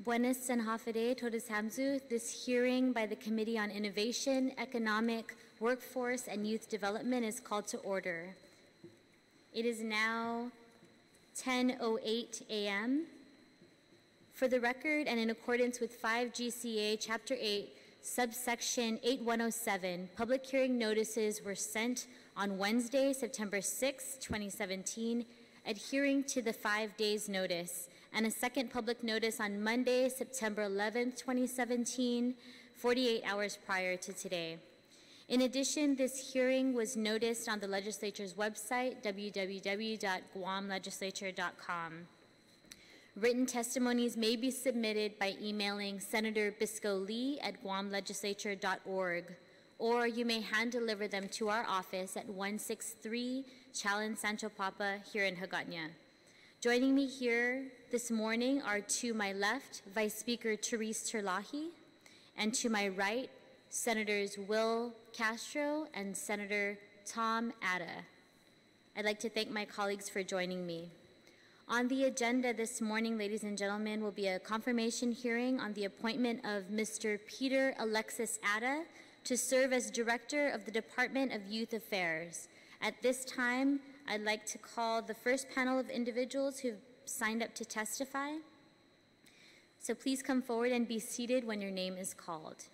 Buenas and Hafide Todes Hamzu. This hearing by the Committee on Innovation, Economic, Workforce, and Youth Development is called to order. It is now 10:08 a.m. For the record, and in accordance with 5 GCA Chapter 8, subsection 8107, public hearing notices were sent on Wednesday, September 6, 2017, adhering to the 5 days notice, and a second public notice on Monday, September 11, 2017, 48 hours prior to today. In addition, this hearing was noticed on the Legislature's website, www.guamlegislature.com. Written testimonies may be submitted by emailing Senator Biscoe Lee at guamlegislature.org, or you may hand deliver them to our office at 163 Chalan Sancho Papa here in Hagåtña. Joining me here this morning are to my left, Vice Speaker Therese Terlahi, and to my right, Senators Will Castro and Senator Tom Atta. I'd like to thank my colleagues for joining me. On the agenda this morning, ladies and gentlemen, will be a confirmation hearing on the appointment of Mr. Peter Alexis Atta to serve as Director of the Department of Youth Affairs. At this time, I'd like to call the first panel of individuals who've signed up to testify. So please come forward and be seated when your name is called.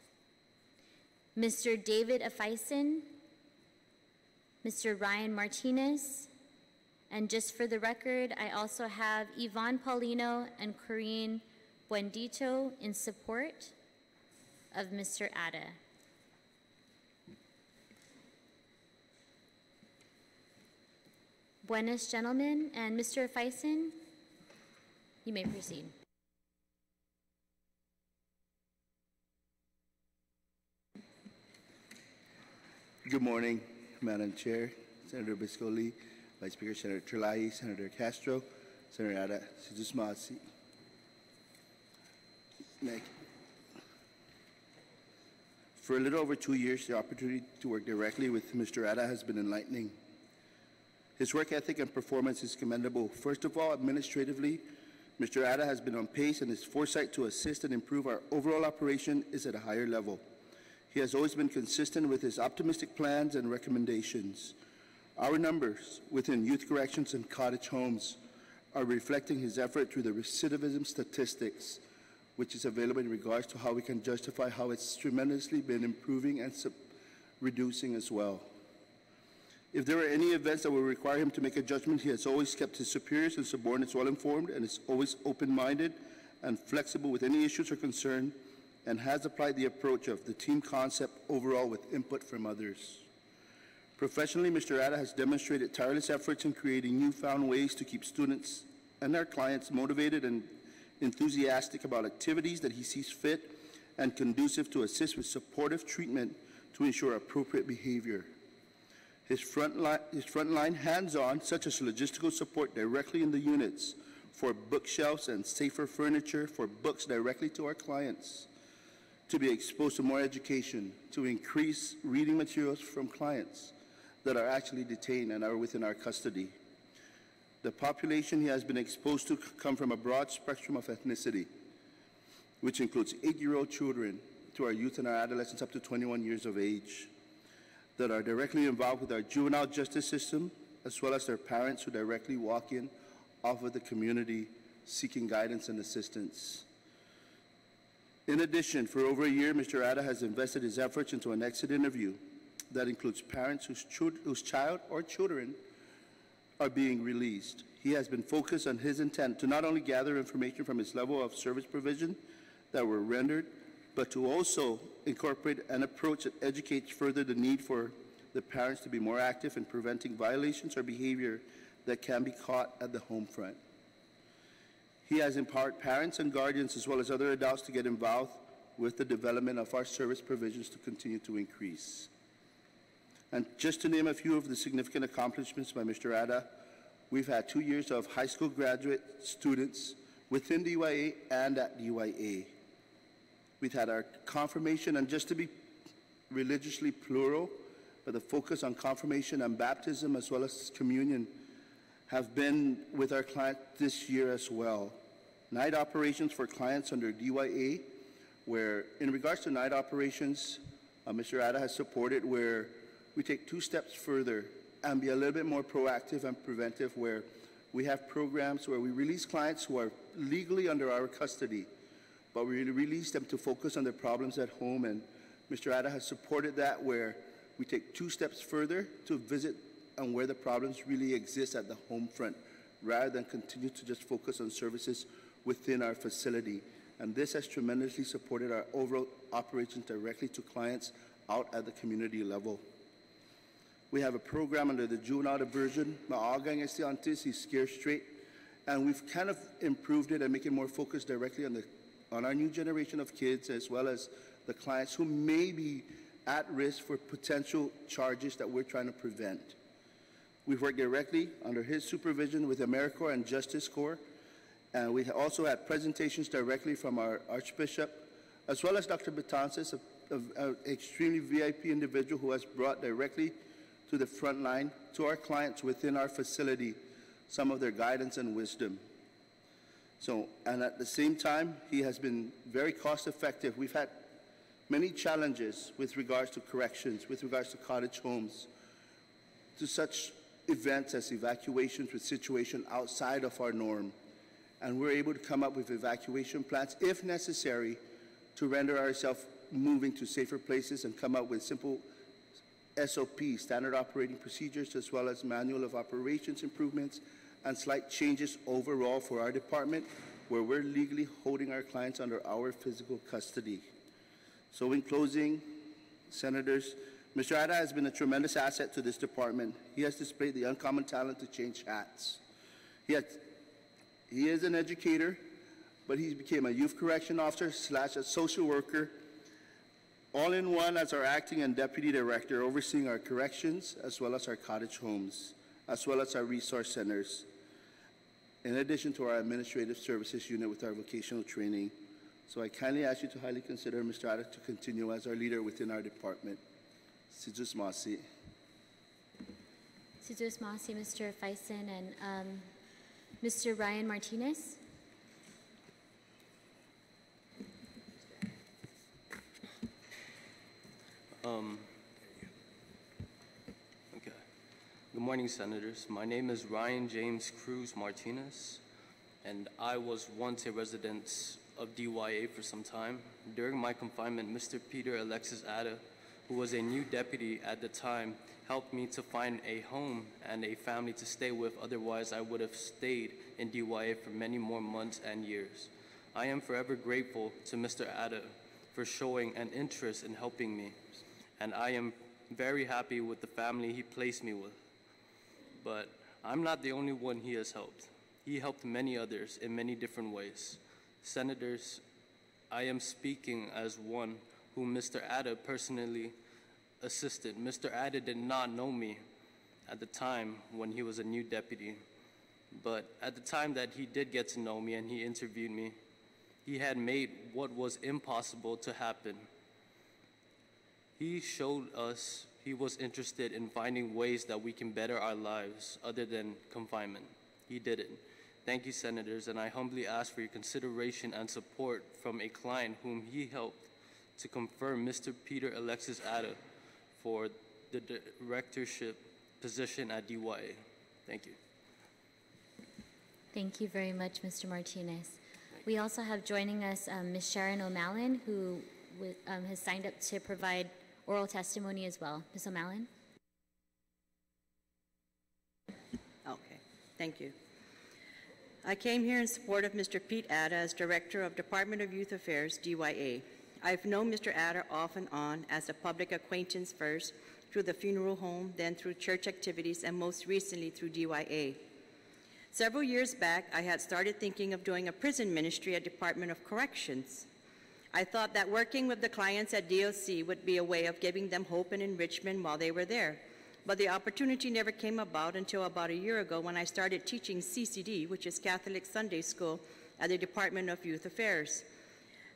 Mr. David Afeisen, Mr. Ryan Martinez, and just for the record, I also have Yvonne Paulino and Corinne Buendito in support of Mr. Atta. Buenas, gentlemen, and Mr. Afeisen, you may proceed. Good morning, Madam Chair, Senator Biscoe Lee, Vice Speaker Senator Terlahi, Senator Castro, Senator Atta, Sijusmasi. For a little over 2 years, the opportunity to work directly with Mr. Atta has been enlightening. His work ethic and performance is commendable. First of all, administratively, Mr. Atta has been on pace, and his foresight to assist and improve our overall operation is at a higher level. He has always been consistent with his optimistic plans and recommendations. Our numbers within youth corrections and cottage homes are reflecting his effort through the recidivism statistics, which is available in regards to how we can justify how it's tremendously been improving and reducing as well. If there are any events that will require him to make a judgment, he has always kept his superiors and subordinates well informed and is always open-minded and flexible with any issues or concern, and has applied the approach of the team concept overall with input from others. Professionally, Mr. Atta has demonstrated tireless efforts in creating newfound ways to keep students and our clients motivated and enthusiastic about activities that he sees fit and conducive to assist with supportive treatment to ensure appropriate behavior. His frontline hands-on, such as logistical support directly in the units for bookshelves and safer furniture for books directly to our clients, to be exposed to more education, to increase reading materials from clients that are actually detained and are within our custody. The population he has been exposed to come from a broad spectrum of ethnicity, which includes 8-year-old children to our youth and our adolescents up to 21 years of age that are directly involved with our juvenile justice system, as well as their parents who directly walk in off of the community seeking guidance and assistance. In addition, for over a year, Mr. Atta has invested his efforts into an exit interview that includes parents whose child or children are being released. He has been focused on his intent to not only gather information from his level of service provision that were rendered, but to also incorporate an approach that educates further the need for the parents to be more active in preventing violations or behavior that can be caught at the home front. He has empowered parents and guardians as well as other adults to get involved with the development of our service provisions to continue to increase. And just to name a few of the significant accomplishments by Mr. Atta, we've had 2 years of high school graduate students within DYA and at DYA. We've had our confirmation, and just to be religiously plural, but the focus on confirmation and baptism as well as communion have been with our client this year as well. night operations for clients under DYA, where in regards to night operations, Mr. Ada has supported where we take 2 steps further and be a little bit more proactive and preventive, where we have programs where we release clients who are legally under our custody, but we release them to focus on their problems at home. And Mr. Ada has supported that, where we take 2 steps further to visit on where the problems really exist at the home front, rather than continue to just focus on services within our facility. And this has tremendously supported our overall operations directly to clients out at the community level. We have a program under the juvenile diversion, Maagang Estudiantes, Scare Straight, and we've kind of improved it and make it more focused directly on our new generation of kids, as well as the clients who may be at risk for potential charges that we're trying to prevent. We've worked directly under his supervision with AmeriCorps and Justice Corps, and we also had presentations directly from our Archbishop, as well as Dr. Betances, an extremely VIP individual who has brought directly to the front line to our clients within our facility some of their guidance and wisdom. So, and at the same time, he has been very cost effective. We've had many challenges with regards to corrections, with regards to cottage homes, to such events as evacuations with situation outside of our norm. And we're able to come up with evacuation plans, if necessary, to render ourselves moving to safer places and come up with simple SOP, standard operating procedures, as well as manual of operations improvements and slight changes overall for our department, where we're legally holding our clients under our physical custody. So in closing, Senators, Mr. Ada has been a tremendous asset to this department. He has displayed the uncommon talent to change hats. He is an educator, but he became a youth correction officer / a social worker, all in one as our acting and deputy director, overseeing our corrections as well as our cottage homes, as well as our resource centers, in addition to our administrative services unit with our vocational training. So I kindly ask you to highly consider Mr. Ada to continue as our leader within our department. Sijus Masi. Sijus Masi, Mr. Faison, and Mr. Ryan Martinez. Okay. Good morning, Senators. My name is Ryan James Cruz Martinez, and I was once a resident of DYA for some time. During my confinement, Mr. Peter Alexis Ada, who was a new deputy at the time, helped me to find a home and a family to stay with. Otherwise, I would have stayed in DYA for many more months and years. I am forever grateful to Mr. Ada for showing an interest in helping me, and I am very happy with the family he placed me with. But I'm not the only one he has helped. He helped many others in many different ways. Senators, I am speaking as one whom Mr. Ada personally assisted. Mr. Ada did not know me at the time when he was a new deputy, but at the time that he did get to know me and he interviewed me, he had made what was impossible to happen. He showed us he was interested in finding ways that we can better our lives other than confinement. He did it. Thank you, Senators, and I humbly ask for your consideration and support from a client whom he helped to confirm Mr. Peter Alexis Ada for the directorship position at DYA. Thank you. Thank you very much, Mr. Martinez. We also have joining us Ms. Sharon O'Malley, who has signed up to provide oral testimony as well. Ms. O'Malley? Okay, thank you. I came here in support of Mr. Pete Ada as Director of Department of Youth Affairs, DYA. I've known Mr. Ada off and on as a public acquaintance first, through the funeral home, then through church activities, and most recently through DYA. Several years back, I had started thinking of doing a prison ministry at Department of Corrections. I thought that working with the clients at DLC would be a way of giving them hope and enrichment while they were there. But the opportunity never came about until about a year ago when I started teaching CCD, which is Catholic Sunday School, at the Department of Youth Affairs.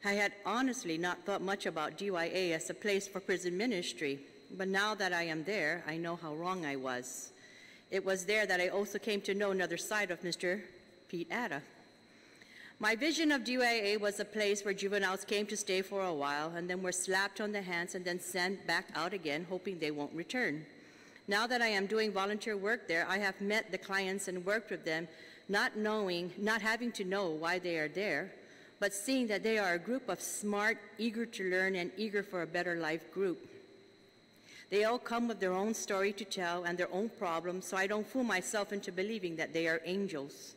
I had honestly not thought much about DYA as a place for prison ministry, but now that I am there, I know how wrong I was. It was there that I also came to know another side of Mr. Pete Ada. My vision of DYA was a place where juveniles came to stay for a while and then were slapped on the hands and then sent back out again, hoping they won't return. Now that I am doing volunteer work there, I have met the clients and worked with them, not having to know why they are there, but seeing that they are a group of smart, eager to learn, and eager for a better life group. They all come with their own story to tell and their own problems, so I don't fool myself into believing that they are angels.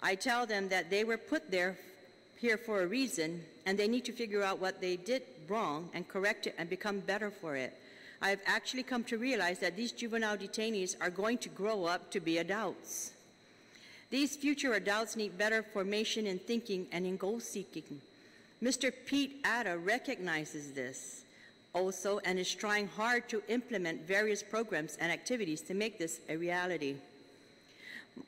I tell them that they were put here for a reason, and they need to figure out what they did wrong and correct it and become better for it. I have actually come to realize that these juvenile detainees are going to grow up to be adults. These future adults need better formation in thinking and in goal-seeking. Mr. Pete Atta recognizes this also and is trying hard to implement various programs and activities to make this a reality.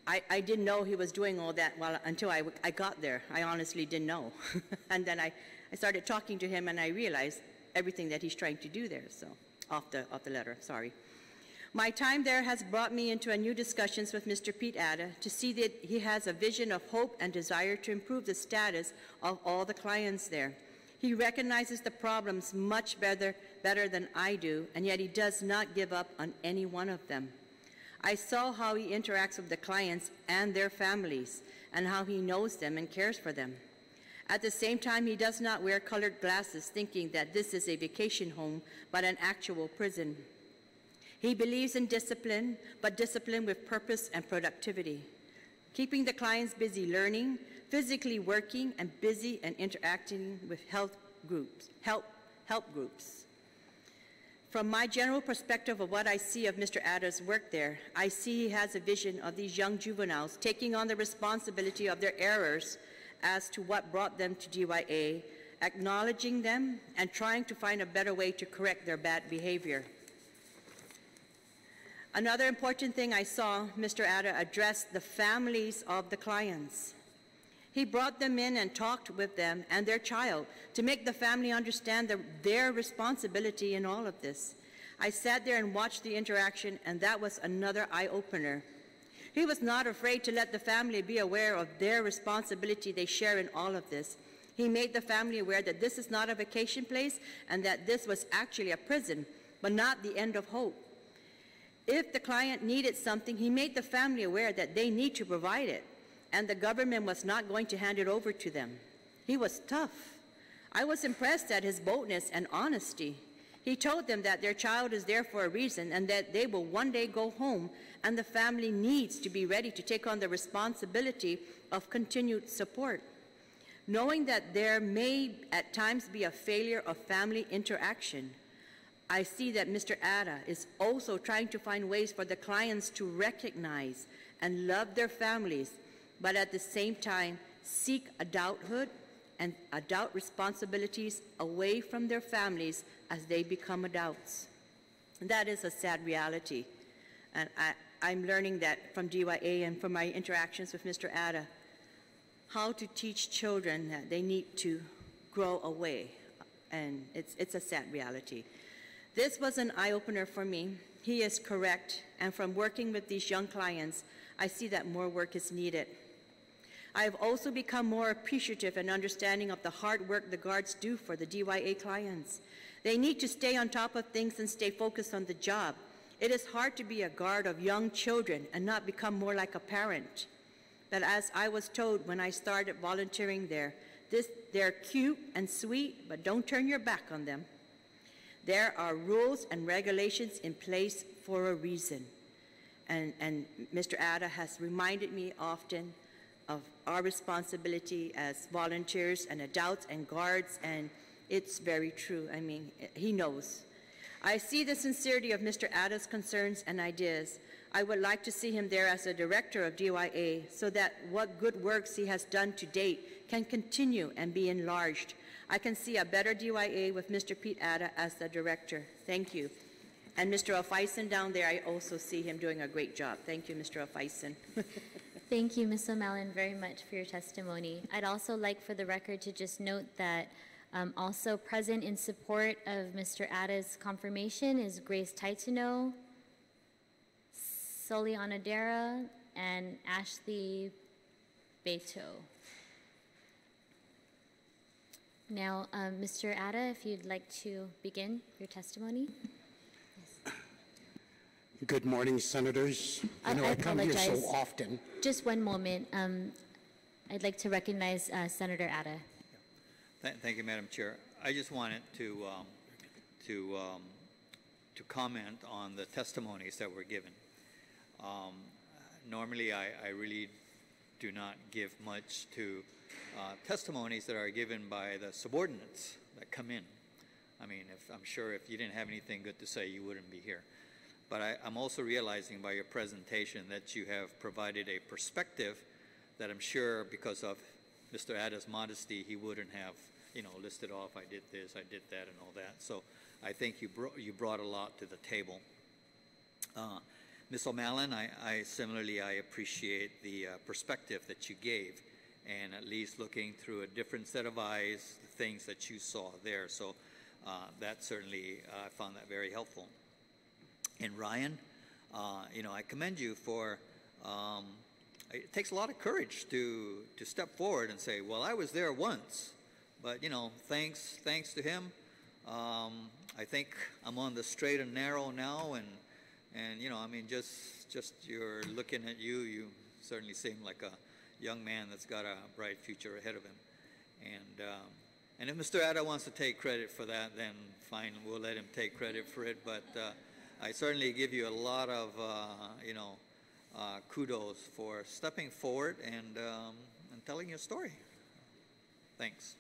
I didn't know he was doing all that until I got there. I honestly didn't know. And then I started talking to him and I realized everything that he's trying to do there, so off the letter, sorry. My time there has brought me into a new discussions with Mr. Pete Atta to see that he has a vision of hope and desire to improve the status of all the clients there. He recognizes the problems much better than I do, and yet he does not give up on any one of them. I saw how he interacts with the clients and their families, and how he knows them and cares for them. At the same time, he does not wear colored glasses thinking that this is a vacation home, but an actual prison. He believes in discipline, but discipline with purpose and productivity. Keeping the clients busy learning, physically working, and busy and interacting with help groups. From my general perspective of what I see of Mr. Atta's work there, I see he has a vision of these young juveniles taking on the responsibility of their errors as to what brought them to DYA, acknowledging them, and trying to find a better way to correct their bad behavior. Another important thing I saw Mr. Atta address the families of the clients. He brought them in and talked with them and their child to make the family understand their responsibility in all of this. I sat there and watched the interaction, and that was another eye-opener. He was not afraid to let the family be aware of their responsibility they share in all of this. He made the family aware that this is not a vacation place and that this was actually a prison, but not the end of hope. If the client needed something, he made the family aware that they need to provide it, and the government was not going to hand it over to them. He was tough. I was impressed at his boldness and honesty. He told them that their child is there for a reason and that they will one day go home, and the family needs to be ready to take on the responsibility of continued support. Knowing that there may at times be a failure of family interaction, I see that Mr. Atta is also trying to find ways for the clients to recognize and love their families, but at the same time seek adulthood and adult responsibilities away from their families as they become adults. That is a sad reality, and I'm learning that from DYA and from my interactions with Mr. Atta, how to teach children that they need to grow away, and it's a sad reality. This was an eye-opener for me. He is correct, and from working with these young clients, I see that more work is needed. I have also become more appreciative and understanding of the hard work the guards do for the DYA clients. They need to stay on top of things and stay focused on the job. It is hard to be a guard of young children and not become more like a parent. But as I was told when I started volunteering there, they're cute and sweet, but don't turn your back on them. There are rules and regulations in place for a reason. And Mr. Atta has reminded me often of our responsibility as volunteers and adults and guards, and it's very true. I mean, he knows. I see the sincerity of Mr. Atta's concerns and ideas. I would like to see him there as a director of DYA so that what good works he has done to date can continue and be enlarged. I can see a better DYA with Mr. Pete Atta as the director. Thank you. And Mr. Alfaison down there, I also see him doing a great job. Thank you, Mr. Alfaison. Thank you, Ms. O'Malley, very much for your testimony. I'd also like for the record to just note that also present in support of Mr. Atta's confirmation is Grace Taitano, Soliana Dara, and Ashley Beto. Now, Mr. Atta, if you'd like to begin your testimony. Good morning, Senators. I I come here so apologize. often. Just one moment. I'd like to recognize Senator Atta. Thank you, Madam Chair. I just wanted to comment on the testimonies that were given. Normally, I really do not give much to testimonies that are given by the subordinates that come in. I mean, I'm sure if you didn't have anything good to say, you wouldn't be here. But I'm also realizing by your presentation that you have provided a perspective that I'm sure because of Mr. Atta's modesty, he wouldn't have, listed off, I did this, I did that, and all that. So I think you brought a lot to the table. Ms. O'Malley, I similarly appreciate the perspective that you gave, and at least looking through a different set of eyes, the things that you saw there. So that certainly, I found that very helpful. And Ryan, I commend you for, it takes a lot of courage to step forward and say, well, I was there once, but, thanks to him, I think I'm on the straight and narrow now, and I mean, just you're looking at you certainly seem like a young man that's got a bright future ahead of him. And if Mr. Atta wants to take credit for that, then fine, we'll let him take credit for it, but I certainly give you a lot of, kudos for stepping forward and telling your story. Thanks.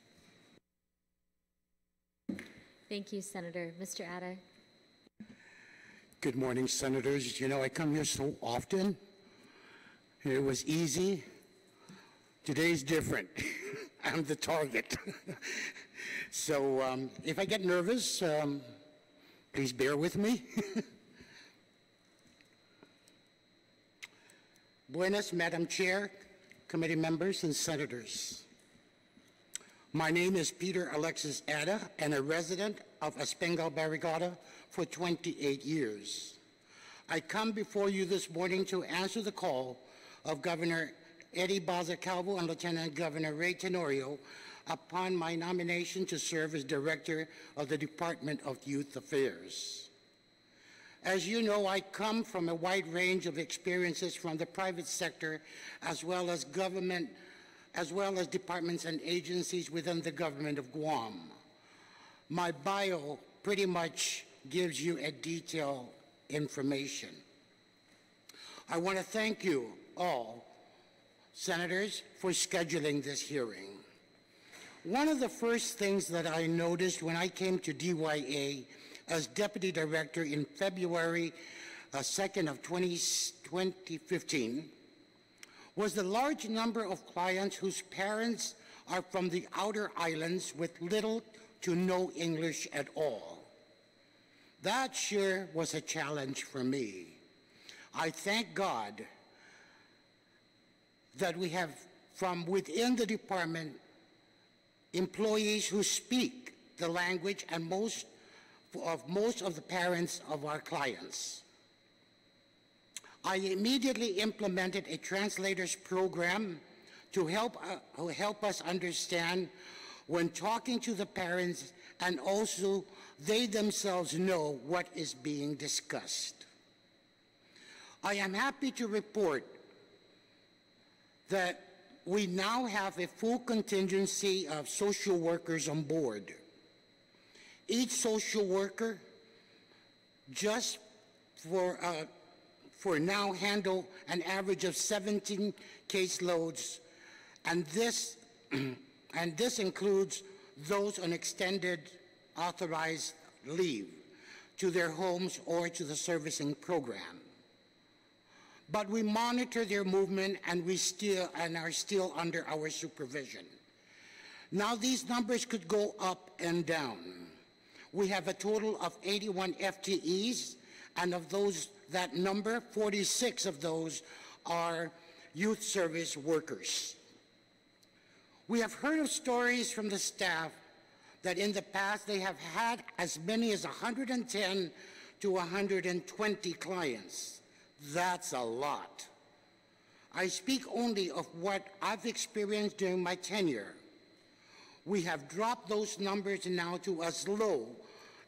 Thank you, Senator. Mr. Atta. Good morning, Senators. I come here so often. It was easy. Today's different. I'm the target. So if I get nervous, please bear with me. Buenas, Madam Chair, committee members, and senators. My name is Peter Alexis Atta, and a resident of Espangal Barrigada for 28 years. I come before you this morning to answer the call of Governor Eddie Baza Calvo and Lieutenant Governor Ray Tenorio upon my nomination to serve as Director of the Department of Youth Affairs. As you know, I come from a wide range of experiences from the private sector as well as government, as well as departments and agencies within the government of Guam. My bio pretty much gives you a detailed information. I want to thank you all, Senators, for scheduling this hearing. One of the first things that I noticed when I came to DYA as Deputy Director in February 2nd of 2015 was the large number of clients whose parents are from the outer islands with little to no English at all. That sure was a challenge for me. I thank God that we have from within the department employees who speak the language and most of the parents of our clients. I immediately implemented a translators program to help us understand when talking to the parents, and also they themselves know what is being discussed. I am happy to report that we now have a full contingency of social workers on board. Each social worker just for now handle an average of 17 caseloads, and this includes those on extended authorized leave to their homes or to the servicing program. But we monitor their movement, and are still under our supervision. Now these numbers could go up and down. We have a total of 81 FTEs, and of that number, 46 of those are youth service workers. We have heard of stories from the staff that in the past they have had as many as 110 to 120 clients. That's a lot. I speak only of what I've experienced during my tenure. We have dropped those numbers now to as low,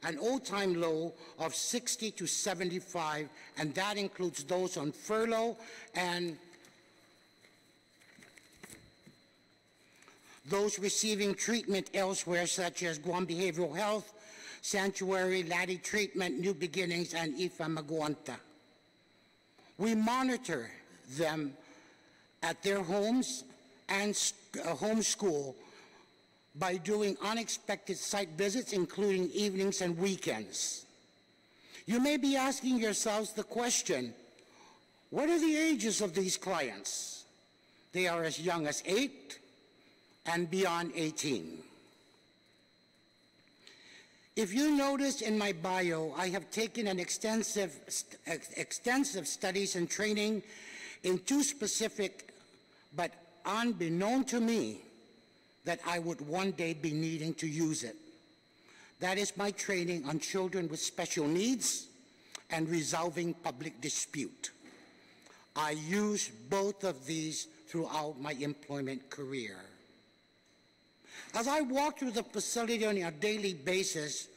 an all-time low of 60 to 75, and that includes those on furlough and those receiving treatment elsewhere, such as Guam Behavioral Health, Sanctuary, Laddie Treatment, New Beginnings, and Ifa Maguanta. We monitor them at their homes and home school by doing unexpected site visits, including evenings and weekends. You may be asking yourselves the question, what are the ages of these clients? They are as young as 8 and beyond 18. If you notice in my bio, I have taken an extensive studies and training in 2 specific, but unbeknown to me, that I would one day be needing to use it. That is my training on children with special needs and resolving public dispute. I use both of these throughout my employment career. As I walk through the facility on a daily basis,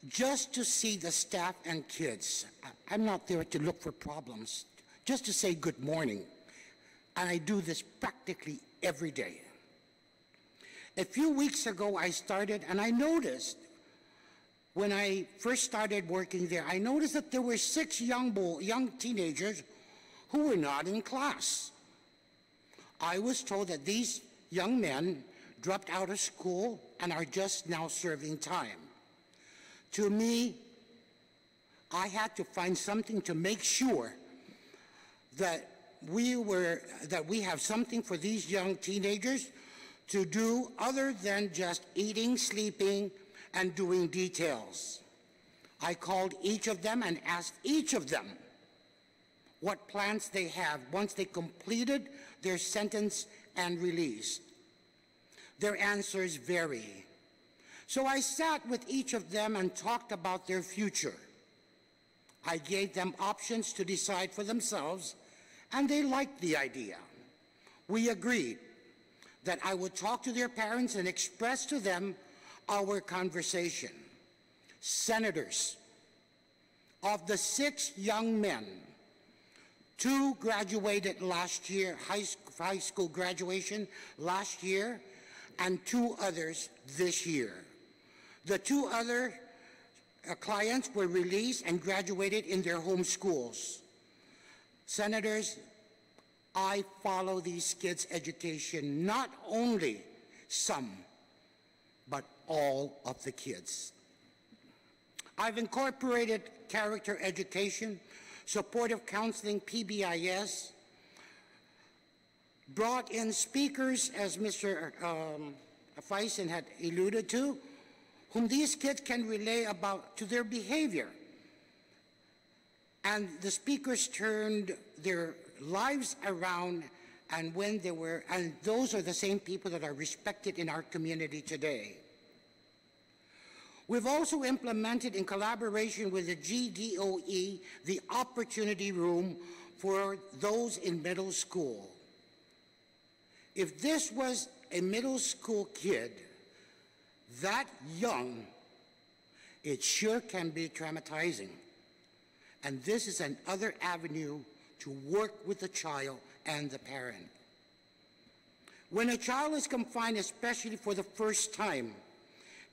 just to see the staff and kids, I'm not there to look for problems, just to say good morning. And I do this practically every day. A few weeks ago, I started, and I noticed, when I first started working there, I noticed that there were 6 young teenagers who were not in class. I was told that these young men dropped out of school and are just now serving time. To me, I had to find something to make sure that we have something for these young teenagers to do other than just eating, sleeping, and doing details. I called each of them and asked each of them what plans they have once they completed their sentence and released. Their answers vary. So I sat with each of them and talked about their future. I gave them options to decide for themselves, and they liked the idea. We agreed that I would talk to their parents and express to them our conversation. Senators, of the 6 young men, 2 graduated last year, high school graduation last year, and 2 others this year. The 2 other clients were released and graduated in their home schools. Senators, I follow these kids' education, not only some, but all of the kids. I've incorporated character education, supportive counseling, PBIS, brought in speakers, as Mr. Faison had alluded to, whom these kids can relay to their behavior. And the speakers turned their lives around, and those are the same people that are respected in our community today. We've also implemented, in collaboration with the GDOE, the Opportunity Room for those in middle school. If this was a middle school kid that young, it sure can be traumatizing. And this is another avenue to work with the child and the parent. When a child is confined, especially for the first time,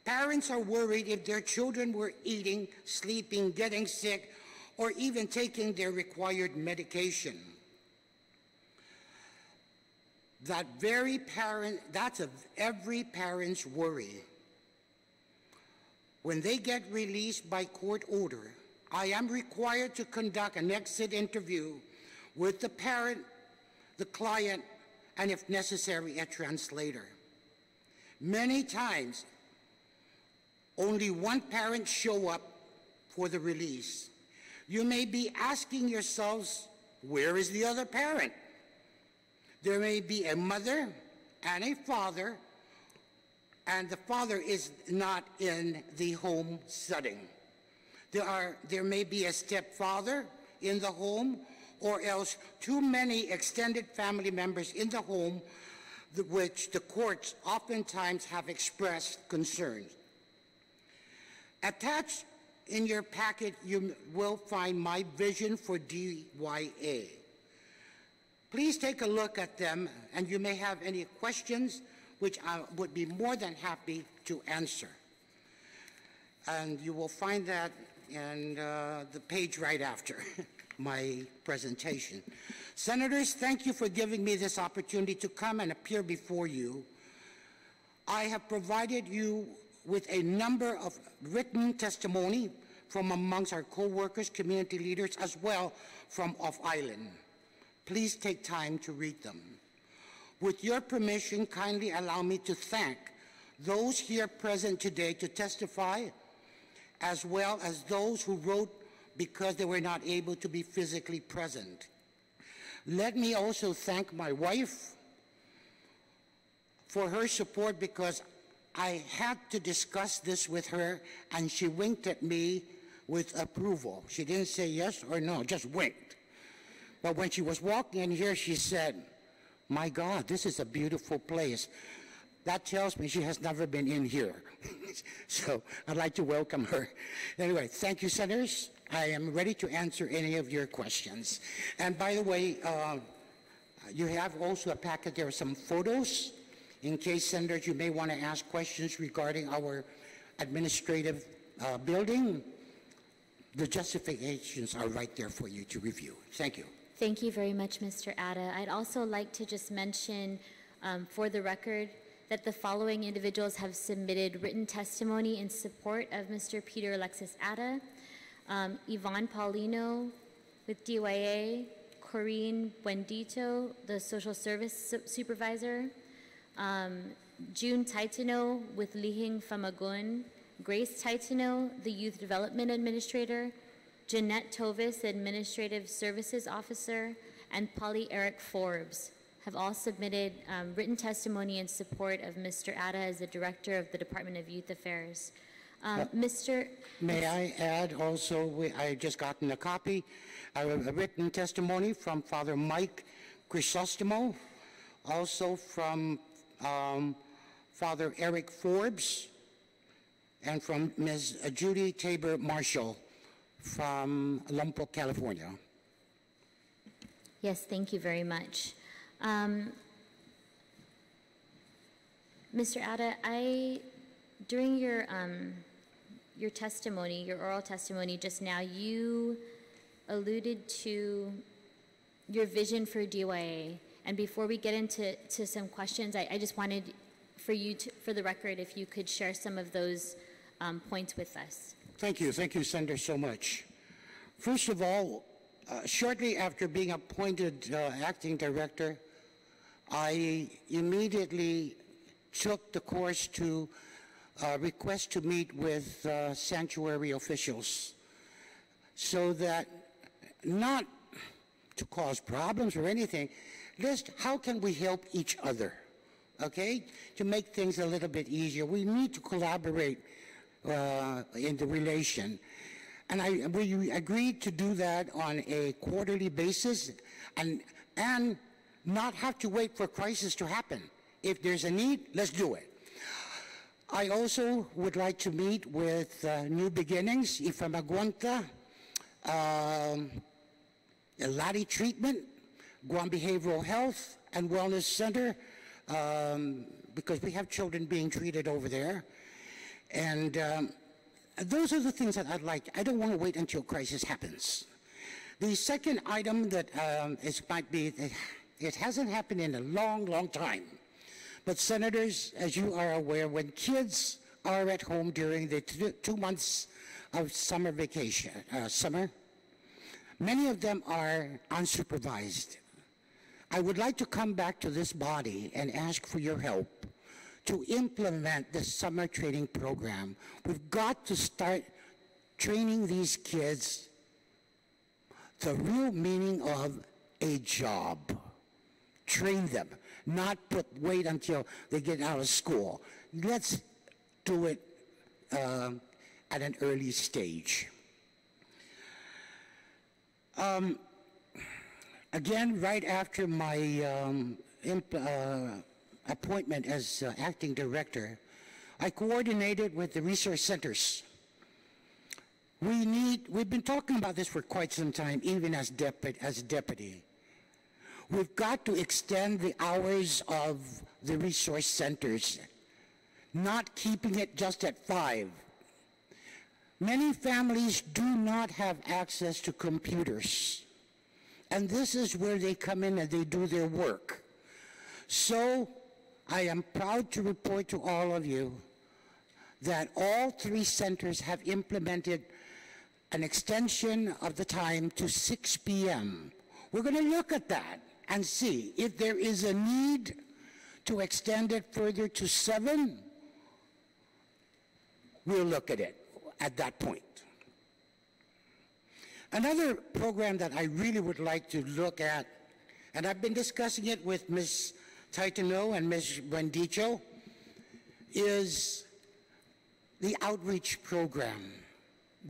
parents are worried if their children were eating, sleeping, getting sick, or even taking their required medication. That's every parent's worry. When they get released by court order, I am required to conduct an exit interview with the parent, the client, and if necessary, a translator. Many times, only one parent show up for the release. You may be asking yourselves, where is the other parent? There may be a mother and a father, and the father is not in the home setting. There may be a stepfather in the home, or else too many extended family members in the home which the courts oftentimes have expressed concerns. Attached in your packet, you will find my vision for DYA. Please take a look at them, and you may have any questions, which I would be more than happy to answer. And you will find that in the page right after my presentation. Senators, thank you for giving me this opportunity to come and appear before you. I have provided you with a number of written testimony from amongst our co-workers, community leaders, as well from off-island. Please take time to read them. With your permission, kindly allow me to thank those here present today to testify, as well as those who wrote because they were not able to be physically present. Let me also thank my wife for her support, because I had to discuss this with her and she winked at me with approval. She didn't say yes or no, just winked. But when she was walking in here, she said, "My God, this is a beautiful place." That tells me she has never been in here. So I'd like to welcome her. Anyway, thank you, Senators. I am ready to answer any of your questions. And by the way, you have also a packet. There are some photos. In case, Senators, you may want to ask questions regarding our administrative building. The justifications are right there for you to review. Thank you. Thank you very much, Mr. Atta. I'd also like to just mention for the record that the following individuals have submitted written testimony in support of Mr. Peter Alexis Atta: Yvonne Paulino with DYA, Corinne Buendito, the Social Service Supervisor, June Taitano with Lihing Famagun, Grace Taitano, the Youth Development Administrator, Jeanette Tovis, Administrative Services Officer, and Polly Eric Forbes have all submitted written testimony in support of Mr. Atta as the Director of the Department of Youth Affairs. May I add also, I just gotten a copy, a written testimony from Father Mike Crisostomo, also from Father Eric Forbes, and from Ms. Judy Tabor Marshall from Lompoc, California. Yes, thank you very much. Mr. Atta, during your testimony, your oral testimony just now, you alluded to your vision for DYA. And before we get into some questions, I just wanted for you to, for the record, if you could share some of those points with us. Thank you, Senator, so much. First of all, shortly after being appointed acting director, I immediately took the course to request to meet with sanctuary officials, so that, not to cause problems or anything, just how can we help each other, okay? To make things a little bit easier. We need to collaborate in the relation. And we agreed to do that on a quarterly basis and not have to wait for crisis to happen. If there's a need, let's do it. I also would like to meet with New Beginnings, Ifamaguanta, Lati Treatment, Guam Behavioral Health and Wellness Center, because we have children being treated over there. And those are the things that I'd like. I don't want to wait until crisis happens. The second item that it hasn't happened in a long, long time. But Senators, as you are aware, when kids are at home during the 2 months of summer vacation, many of them are unsupervised. I would like to come back to this body and ask for your help to implement the summer training program. We've got to start training these kids the real meaning of a job. Train them, not wait until they get out of school. Let's do it at an early stage. Again, right after my appointment as acting director, I coordinated with the resource centers. We've been talking about this for quite some time, even as deputy. We've got to extend the hours of the resource centers, not keeping it just at 5. Many families do not have access to computers, and this is where they come in and they do their work. So I am proud to report to all of you that all 3 centers have implemented an extension of the time to 6 p.m. We're going to look at that and see if there is a need to extend it further to 7. We'll look at it at that point. Another program that I really would like to look at, and I've been discussing it with Ms. Taitano and Ms. Rendicho, is the outreach program.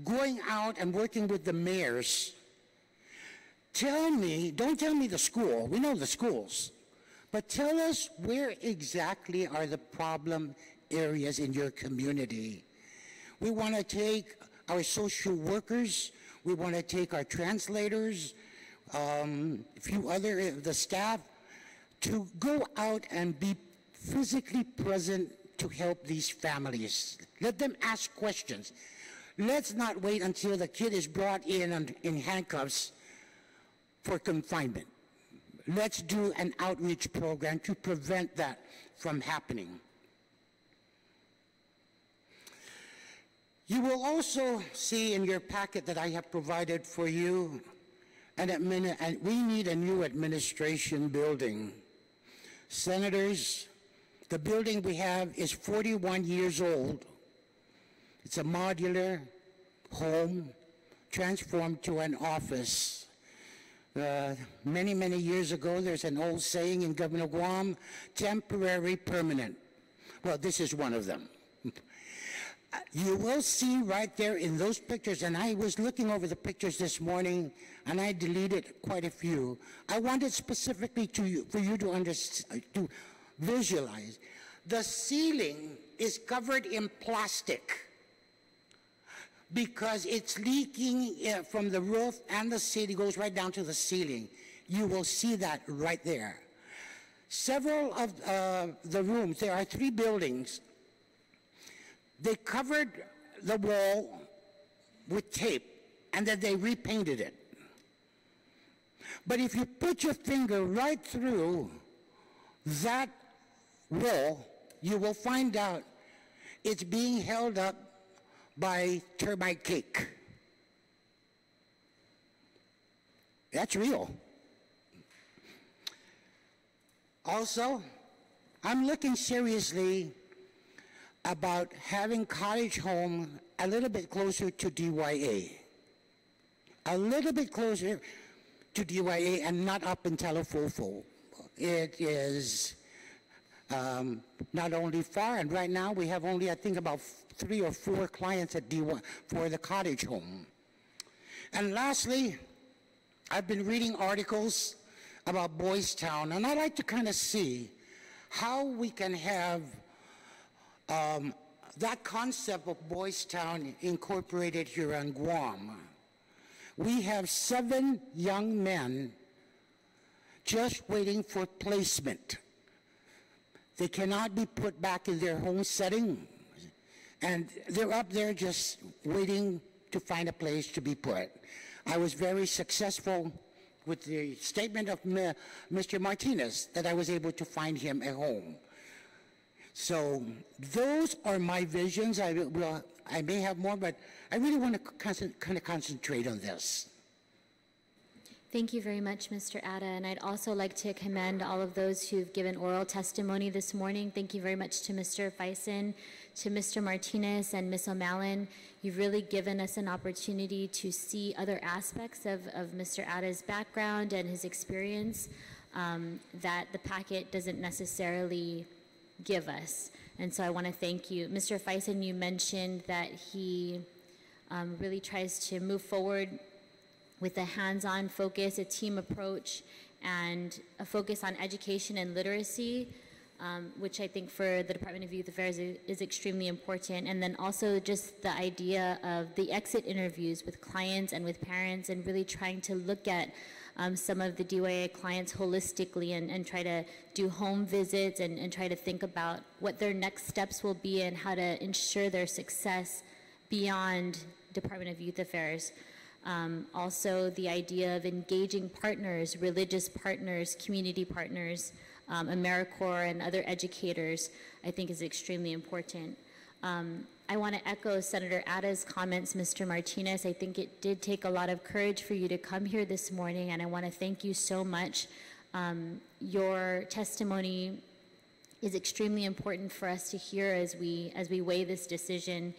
Going out and working with the mayors. Don't tell me the school, we know the schools, but tell us where exactly are the problem areas in your community. We want to take our social workers, we want to take our translators, a few other the staff, to go out and be physically present to help these families. Let them ask questions. Let's not wait until the kid is brought in handcuffs for confinement. Let's do an outreach program to prevent that from happening. You will also see in your packet that I have provided for you, and we need a new administration building. Senators, the building we have is 41 years old. It's a modular home transformed to an office. Many, many years ago, there's an old saying in Governor Guam, temporary, permanent. Well, this is one of them. You will see right there in those pictures, and I was looking over the pictures this morning, and I deleted quite a few. I wanted specifically for you to visualize. The ceiling is covered in plastic because it's leaking from the roof, and the ceiling goes right down to the ceiling. You will see that right there. Several of the rooms, there are 3 buildings. They covered the wall with tape, and then they repainted it. But if you put your finger right through that wall, you will find out it's being held up by termite cake. That's real. Also, I'm looking seriously about having Cottage Home a little bit closer to DYA. A little bit closer to DYA and not up in Talofofo. It is not only far, and right now we have only, I think, about 3 or 4 clients at DYA for the Cottage Home. And lastly, I've been reading articles about Boys Town, and I'd like to kind of see how we can have that concept of Boys Town incorporated here on Guam. We have 7 young men just waiting for placement. They cannot be put back in their home setting, and they're up there just waiting to find a place to be put. I was very successful with the statement of Mr. Martinez that I was able to find him a home. So those are my visions. I may have more, but I really want to kind of concentrate on this. Thank you very much, Mr. Atta, and I'd also like to commend all of those who've given oral testimony this morning. Thank you very much to Mr. Fison, to Mr. Martinez, and Ms. O'Malley. You've really given us an opportunity to see other aspects of Mr. Atta's background and his experience that the packet doesn't necessarily give us. And so I want to thank you. Mr. Fison, you mentioned that he really tries to move forward with a hands-on focus, a team approach, and a focus on education and literacy. which I think for the Department of Youth Affairs is extremely important. And then also just the idea of the exit interviews with clients and with parents, and really trying to look at some of the DYA clients holistically, and try to do home visits, and try to think about what their next steps will be and how to ensure their success beyond Department of Youth Affairs. Also the idea of engaging partners, religious partners, community partners, AmeriCorps and other educators, I think is extremely important. I want to echo Senator Atta's comments, Mr. Martinez. I think it did take a lot of courage for you to come here this morning, and I want to thank you so much. Your testimony is extremely important for us to hear as we weigh this decision,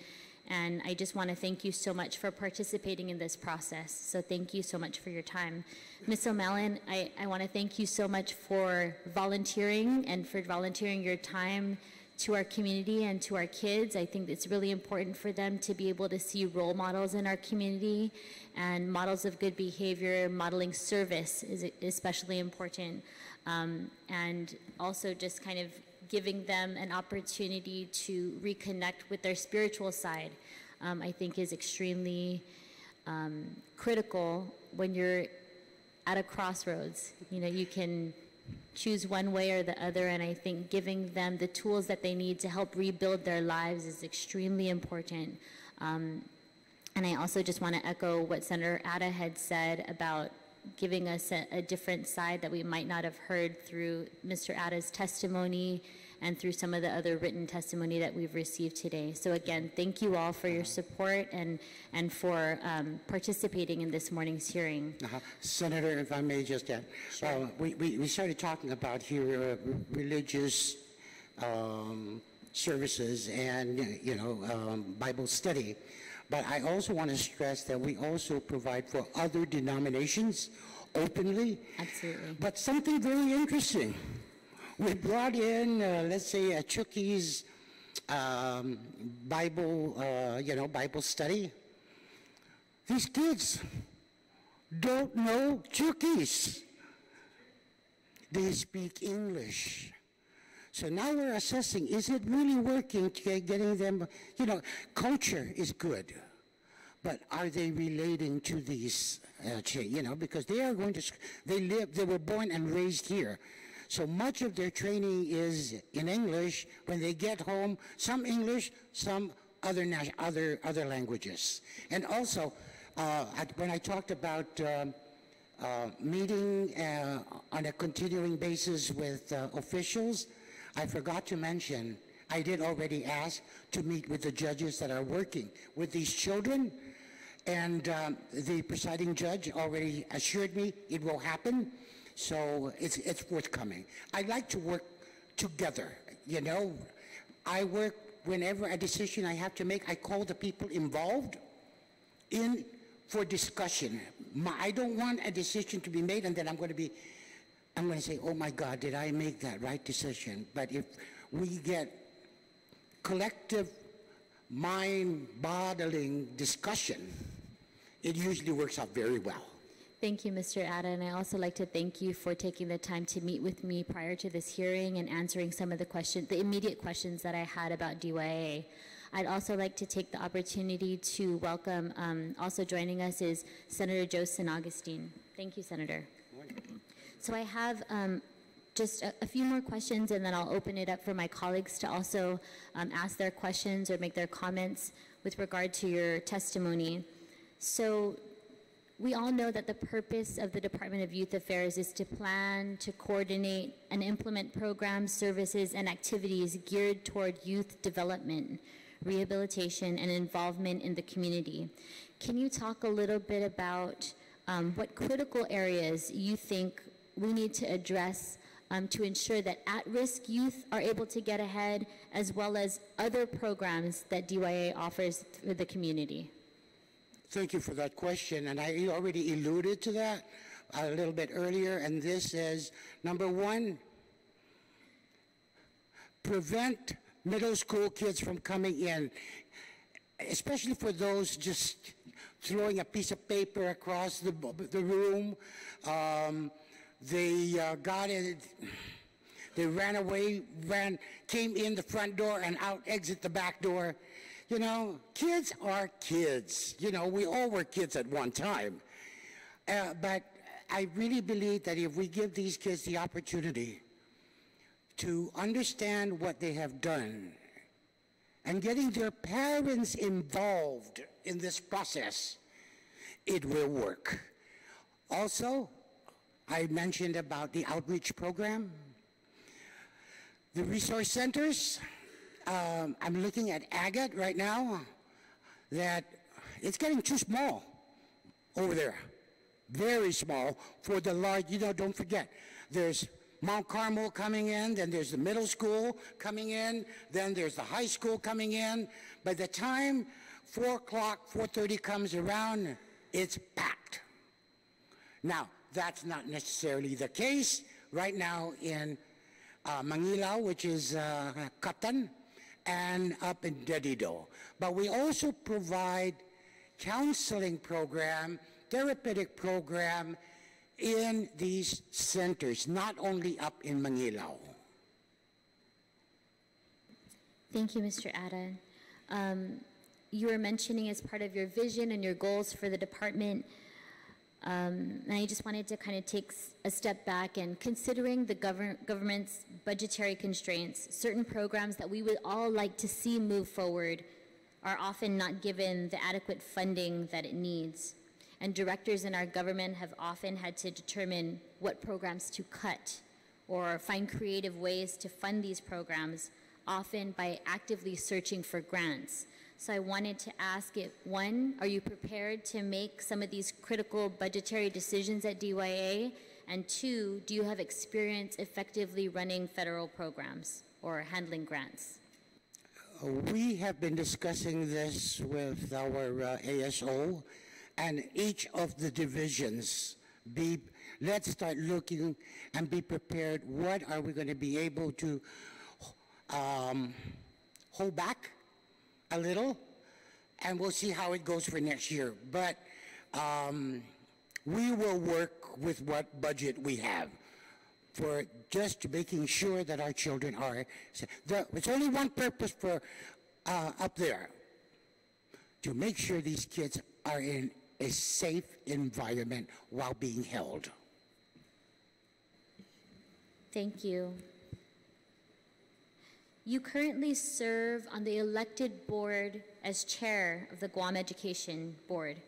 and I just want to thank you so much for participating in this process. So thank you so much for your time. Ms. O'Malley, I want to thank you so much for volunteering, and for volunteering your time to our community and to our kids. I think it's really important for them to be able to see role models in our community, and models of good behavior. Modeling service is especially important, and also just kind of giving them an opportunity to reconnect with their spiritual side, I think is extremely critical when you're at a crossroads. You know, you can choose one way or the other, and I think giving them the tools that they need to help rebuild their lives is extremely important. And I also just want to echo what Senator Atta had said about giving us a different side that we might not have heard through Mr. Atta's testimony and through some of the other written testimony that we've received today. So again, thank you all for your support and for participating in this morning's hearing. Senator, if I may just add, Sure. We started talking about here religious services and, Bible study. But I also want to stress that we also provide for other denominations openly. Absolutely. But something very interesting. We brought in, let's say, a Chucky's Bible, Bible study. These kids don't know Chucky's. They speak English. So now we're assessing, is it really working to getting them, culture is good, but are they relating to these, because they are going to, they were born and raised here. So much of their training is in English. When they get home, some English, some other languages. And also, when I talked about meeting on a continuing basis with officials, I forgot to mention, I did already ask to meet with the judges that are working with these children, and the presiding judge already assured me it will happen, so it's forthcoming. I like to work together, I work whenever a decision I have to make, I call the people involved in for discussion. I don't want a decision to be made and then I'm going to say, oh my God, did I make that right decision? But if we get collective mind-boggling discussion, it usually works out very well. Thank you, Mr. Atta, and I also like to thank you for taking the time to meet with me prior to this hearing and answering some of the immediate questions that I had about DYA. I'd also like to take the opportunity to welcome, also joining us is Senator Joe San Augustine. Thank you, Senator. So I have just a few more questions, and then I'll open it up for my colleagues to also ask their questions or make their comments with regard to your testimony. So we all know that the purpose of the Department of Youth Affairs is to plan, to coordinate, and implement programs, services, and activities geared toward youth development, rehabilitation, and involvement in the community. Can you talk a little bit about what critical areas you think we need to address to ensure that at-risk youth are able to get ahead, as well as other programs that DYA offers for the community? Thank you for that question, and I already alluded to that a little bit earlier, and this is, number one, prevent middle school kids from coming in, especially for those just throwing a piece of paper across the room. They got it. They ran away, came in the front door and out, exit the back door. You know, kids are kids. You know, we all were kids at one time. But I really believe that if we give these kids the opportunity to understand what they have done and getting their parents involved in this process, it will work. Also, I mentioned about the outreach program. The resource centers, I'm looking at Agate right now, that it's getting too small over there. Very small for the large, you know, don't forget, there's Mount Carmel coming in, then there's the middle school coming in, then there's the high school coming in. By the time 4 o'clock, 4:30 comes around, it's packed. Now, that's not necessarily the case right now in Manila, which is Catan, and up in Dedido. But we also provide counseling program, therapeutic program in these centers, not only up in Manila. Thank you, Mr. Ada. You were mentioning as part of your vision and your goals for the department, and I just wanted to kind of take a step back and considering the government's budgetary constraints, certain programs that we would all like to see move forward are often not given the adequate funding that it needs. And directors in our government have often had to determine what programs to cut or find creative ways to fund these programs, often by actively searching for grants. So I wanted to ask it, one, are you prepared to make some of these critical budgetary decisions at DYA? And two, do you have experience effectively running federal programs or handling grants? We have been discussing this with our ASO and each of the divisions. Let's start looking and be prepared. What are we going to be able to hold back a little, and we'll see how it goes for next year. But we will work with what budget we have for just making sure that our children are. There's only one purpose for up there, to make sure these kids are in a safe environment while being held. Thank you. You currently serve on the elected board as chair of the Guam Education Board.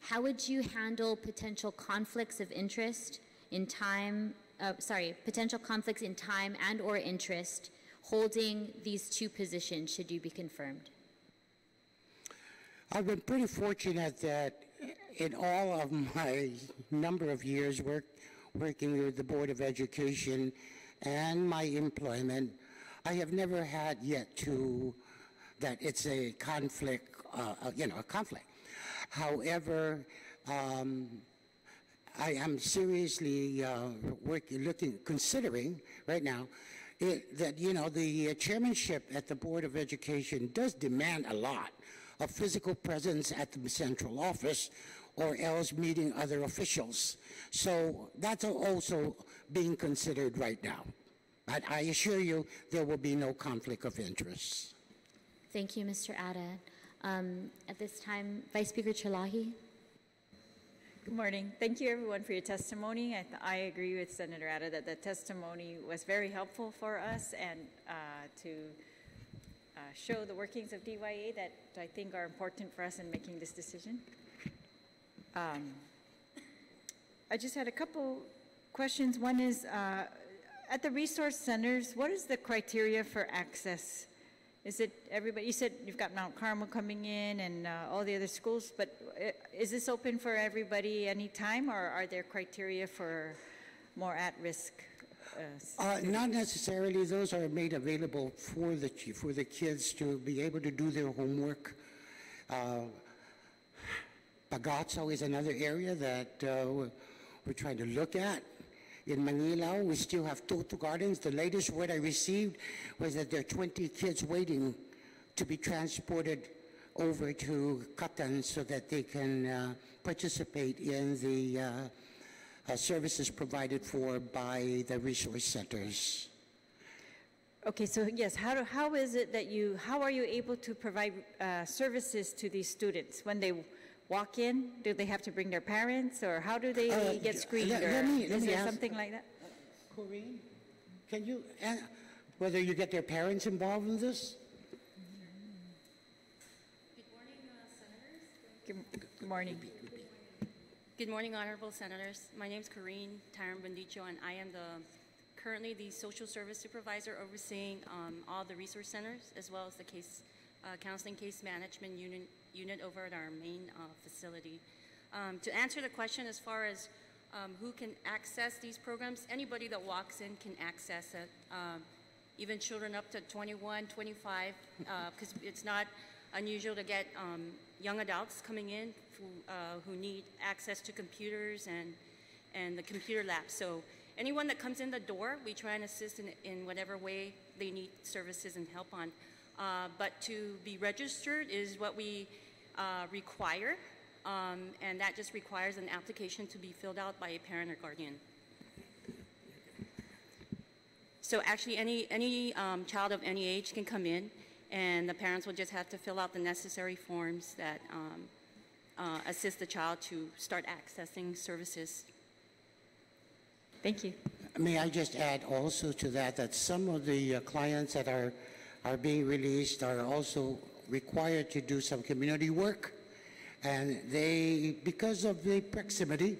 How would you handle potential conflicts of interest in time, potential conflicts in time and or interest holding these two positions should you be confirmed? I've been pretty fortunate that in all of my number of years working with the Board of Education and my employment, I have never had yet that it's a conflict, a conflict. However, I am seriously considering right now that, the chairmanship at the Board of Education does demand a lot of physical presence at the central office or else meeting other officials. So that's also being considered right now. But I assure you, there will be no conflict of interest. Thank you, Mr. Ada. At this time, Vice Speaker Chalahi. Good morning. Thank you, everyone, for your testimony. I agree with Senator Ada that the testimony was very helpful for us and to show the workings of DYA that I think are important for us in making this decision. I just had a couple questions. One is, at the resource centers, what is the criteria for access? Is it everybody? You said you've got Mount Carmel coming in and all the other schools, but is this open for everybody anytime, or are there criteria for more at-risk? Not necessarily. Those are made available for the kids to be able to do their homework. Pagazzo is another area that we're trying to look at. In Manila, we still have Toto Gardens. The latest word I received was that there are 20 kids waiting to be transported over to Catan so that they can participate in the services provided for by the resource centers. Okay, so yes, how is it that how are you able to provide services to these students? When they walk in, do they have to bring their parents, or how do they get screened? Let Or me is there ask- something like that? Corinne, can you, whether you get their parents involved in this? Good morning. Good morning, honorable senators. My name is Corinne Tyron-Bendicho, and I am currently the social service supervisor overseeing all the resource centers, as well as the counseling case management unit over at our main facility. To answer the question as far as who can access these programs, anybody that walks in can access it, even children up to 21, 25, because it's not unusual to get young adults coming in who need access to computers and the computer labs. So anyone that comes in the door, we try and assist in whatever way they need services and help on. But to be registered is what we require, and that just requires an application to be filled out by a parent or guardian. So actually any child of any age can come in, and the parents will just have to fill out the necessary forms that assist the child to start accessing services. Thank you. May I just add also to that some of the clients that are being released are also required to do some community work, and because of the proximity,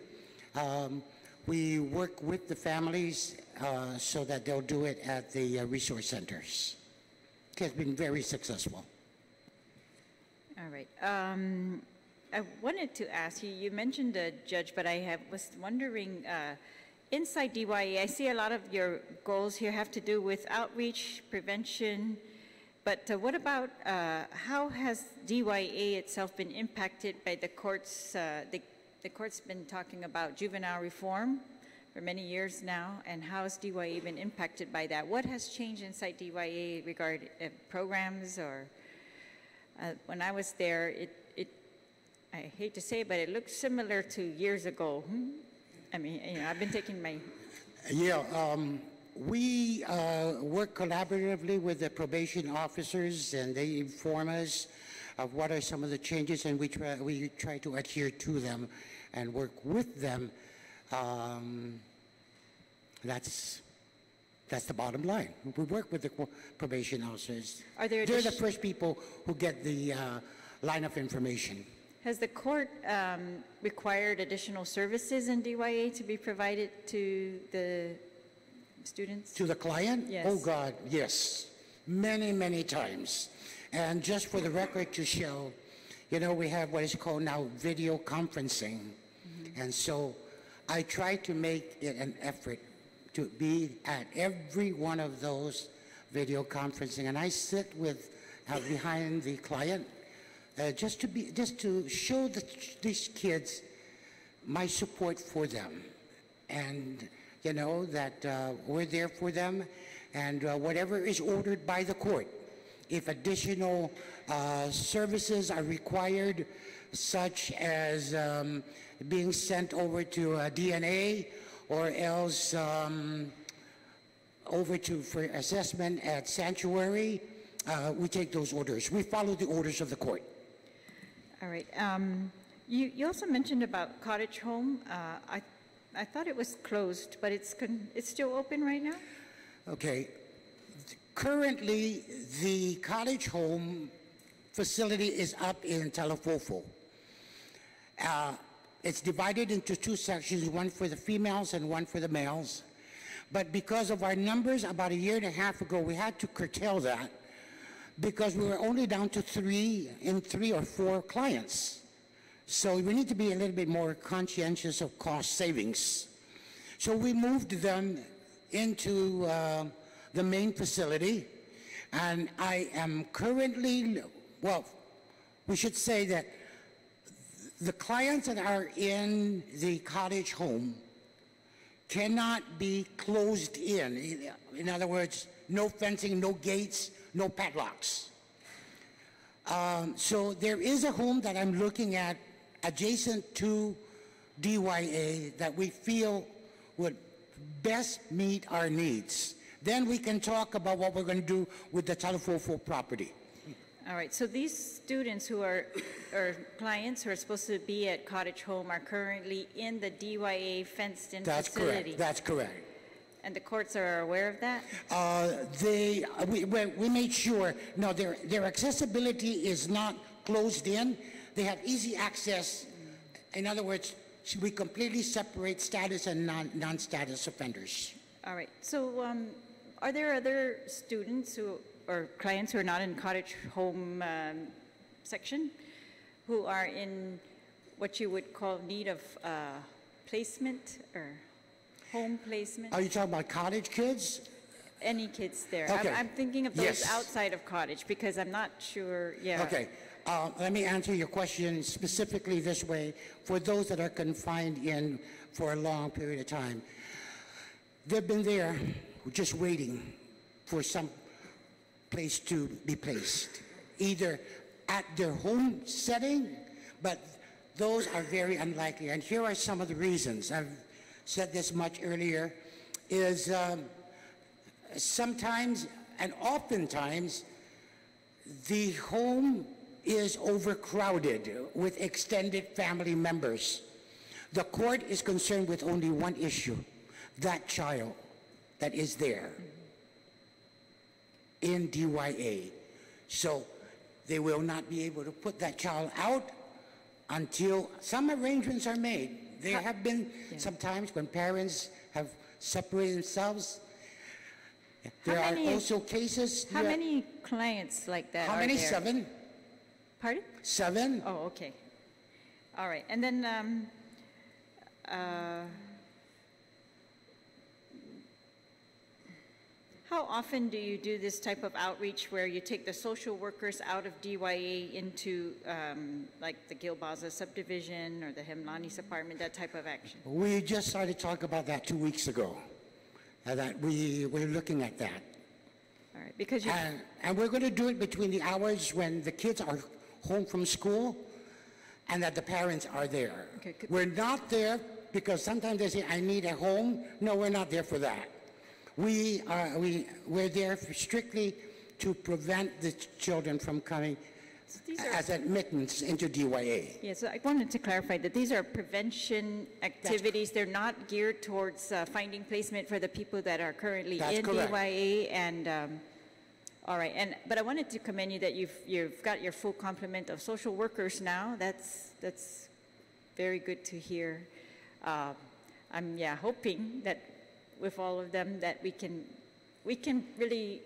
we work with the families so that they'll do it at the resource centers. It has been very successful. All right. I wanted to ask you, you mentioned the judge, but I was wondering, inside DYA, I see a lot of your goals here have to do with outreach, prevention, but what about how has DYA itself been impacted by the courts? The court's been talking about juvenile reform for many years now, and how has DYA been impacted by that? What has changed inside DYA regarding programs? Or when I was there, I hate to say it, but it looked similar to years ago. I mean, I've been taking my... Yeah, we work collaboratively with the probation officers, and they inform us of what are some of the changes, and we try to adhere to them and work with them. That's the bottom line. We work with the probation officers. They're the first people who get the line of information. Has the court required additional services in DYA to be provided to the students? To the client? Yes. Oh, God, yes. Many, many times. And just for the record to show, we have what is called now video conferencing. Mm-hmm. And so I try to make it an effort to be at every one of those video conferencing. And I sit behind the client just to show these kids my support for them, and that we're there for them, and whatever is ordered by the court. If additional services are required, such as being sent over to DNA, or else over for assessment at Sanctuary, we take those orders. We follow the orders of the court. All right. You also mentioned about Cottage Home. I thought it was closed, but it's still open right now? Okay. Currently, the Cottage Home facility is up in Talafofo. It's divided into two sections, one for the females and one for the males. But because of our numbers, about a year and a half ago, we had to curtail that, because we were only down to 3 or 4 clients. So we need to be a little bit more conscientious of cost savings. So we moved them into the main facility, and I am currently, we should say that the clients that are in the Cottage Home cannot be closed in. In other words, no fencing, no gates, no padlocks. So there is a home that I'm looking at adjacent to DYA that we feel would best meet our needs. Then we can talk about what we're going to do with the Talafofo property. All right, so these students who are, or clients who are supposed to be at Cottage Home are currently in the DYA fenced-in That's facility? correct. That's correct. And the courts are aware of that? We made sure, no, their accessibility is not closed in. They have easy access. In other words, we completely separate status and non-status offenders. All right, so are there other students who, or clients who are not in Cottage Home section who are in what you would call need of placement or home placement? Are you talking about cottage kids? Any kids there? Okay. I'm thinking of those Yes. outside of Cottage because I'm not sure, yeah. Okay. Let me answer your question specifically this way. For those that are confined in for a long period of time, they've been there just waiting for some place to be placed, either at their home setting, but those are very unlikely. And here are some of the reasons. I've said this much earlier, is sometimes and oftentimes the home is overcrowded with extended family members. The court is concerned with only one issue, that child that is there in DYA. So they will not be able to put that child out until some arrangements are made. There have been some times when parents have separated themselves. There are also cases. How many clients like that How are many? there? 7? Pardon? 7? Oh, okay. All right, and then how often do you do this type of outreach where you take the social workers out of DYA into like the Gilbaza subdivision or the Hemlanis apartment, that type of action? We just started talking about that 2 weeks ago, that we're looking at that. All right, because you, And we're going to do it between the hours when the kids are home from school and that the parents are there. Okay, We're not there because sometimes they say, I need a home. No, we're not there for that. We're there strictly to prevent the children from coming these are, as admittance into DYA. yeah, so I wanted to clarify that these are prevention activities. They're not geared towards finding placement for the people that are currently That's in correct. DYA. And all right, but I wanted to commend you that you've got your full complement of social workers now. That's very good to hear. I'm hoping that with all of them that we can really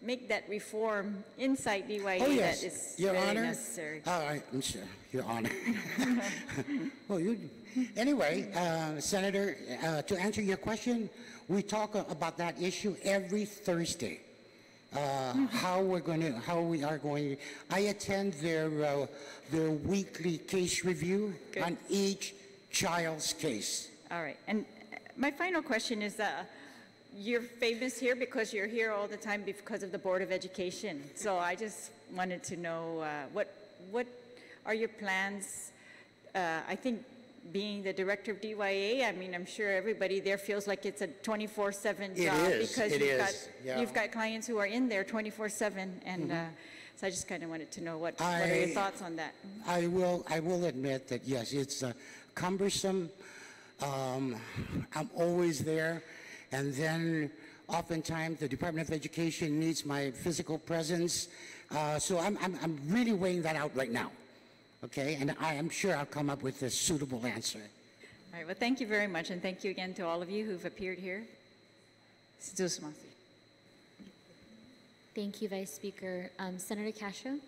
make that reform inside DYA Oh, yes. that is Your very Honor. necessary. I'm sure, Your Honor. Well, anyway, Senator, to answer your question, we talk about that issue every Thursday. How we are going. I attend their weekly case review Good. on each child's case. All right, and my final question is, you're famous here because you're here all the time because of the Board of Education. So I just wanted to know what are your plans? I think being the director of DYA, I mean, I'm sure everybody there feels like it's a 24/7 job because you've got clients who are in there 24/7, and so I just kind of wanted to know what are your thoughts on that? I will admit that yes, it's cumbersome. I'm always there, and then oftentimes the Department of Education needs my physical presence. So I'm really weighing that out right now. Okay, and I am sure I'll come up with a suitable answer. All right, well, thank you very much, and thank you again to all of you who've appeared here. Thank you, Vice Speaker. Senator Castro?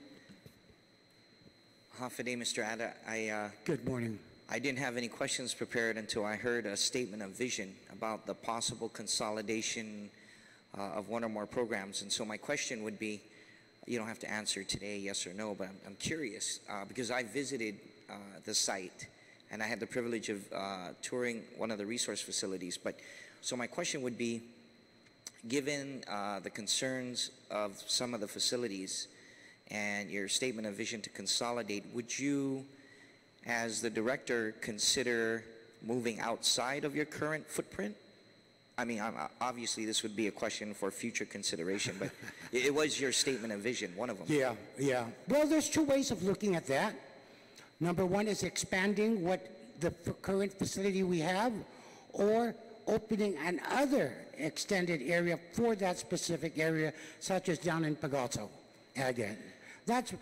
Half a day, Mr. Ada. Good morning. I didn't have any questions prepared until I heard a statement of vision about the possible consolidation of one or more programs. And so my question would be, you don't have to answer today, yes or no, but I'm curious because I visited the site and I had the privilege of touring one of the resource facilities. So my question would be, given the concerns of some of the facilities and your statement of vision to consolidate, would you, as the director, consider moving outside of your current footprint I mean, obviously this would be a question for future consideration, but it was your statement of vision, one of them. Yeah, yeah. Well, there's two ways of looking at that. Number one is expanding what the current facility we have, or opening another extended area for that specific area, such as down in Pagazzo. Again, that's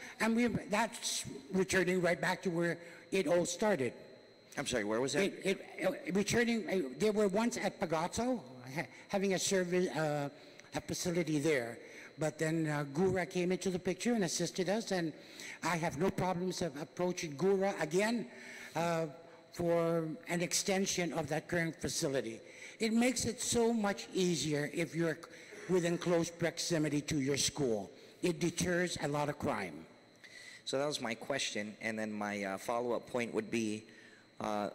returning right back to where it all started. I'm sorry, where was that? They were once at Pagazzo, having a service, a facility there. But then Gura came into the picture and assisted us, and I have no problems of approaching Gura again for an extension of that current facility. It makes it so much easier if you're within close proximity to your school. It deters a lot of crime. So that was my question, and then my follow-up point would be,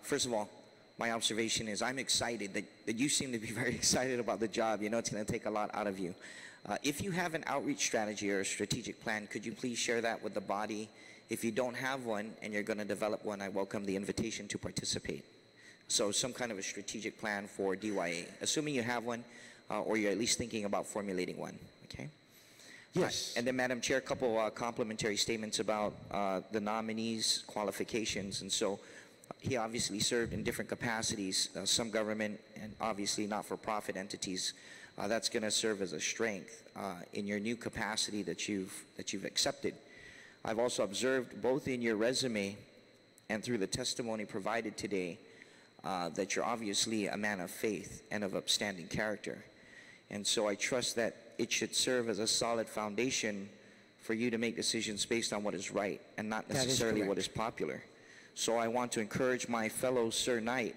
first of all, my observation is I'm excited that you seem to be very excited about the job. You know it's going to take a lot out of you. If you have an outreach strategy or a strategic plan, could you please share that with the body? If you don't have one and you're going to develop one, I welcome the invitation to participate. So some kind of a strategic plan for DYA, assuming you have one, or you're at least thinking about formulating one, okay? Yes. And then, Madam Chair, a couple complimentary statements about the nominee's qualifications. And so he obviously served in different capacities, some government and obviously not-for-profit entities. That's going to serve as a strength in your new capacity that you've accepted. I've also observed both in your resume and through the testimony provided today that you're obviously a man of faith and of upstanding character. And so I trust that it should serve as a solid foundation for you to make decisions based on what is right and not necessarily what is popular. So I want to encourage my fellow Sir Knight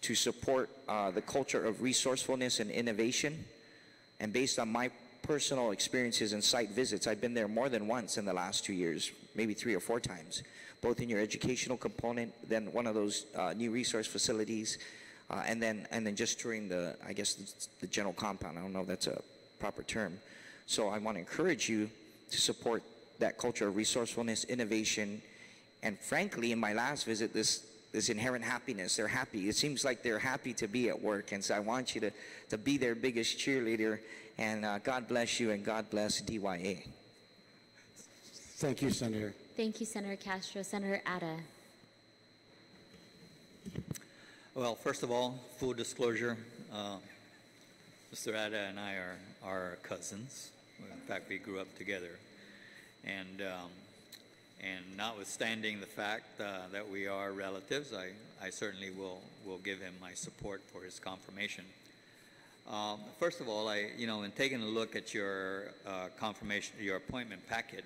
to support the culture of resourcefulness and innovation. And based on my personal experiences and site visits, I've been there more than once in the last 2 years, maybe 3 or 4 times, both in your educational component, then one of those new resource facilities, and then just touring the general compound. I don't know if that's a proper term. So I want to encourage you to support that culture of resourcefulness, innovation, and frankly, in my last visit, this inherent happiness. They're happy. It seems like they're happy to be at work, and so I want you to be their biggest cheerleader, and God bless you, and God bless DYA. Thank you, Senator. Thank you, Senator Castro. Senator Atta. Well, first of all, full disclosure, Mr. Atta and I are cousins. In fact, we grew up together. And notwithstanding the fact that we are relatives, I certainly will give him my support for his confirmation. First of all, in taking a look at your confirmation, your appointment packet,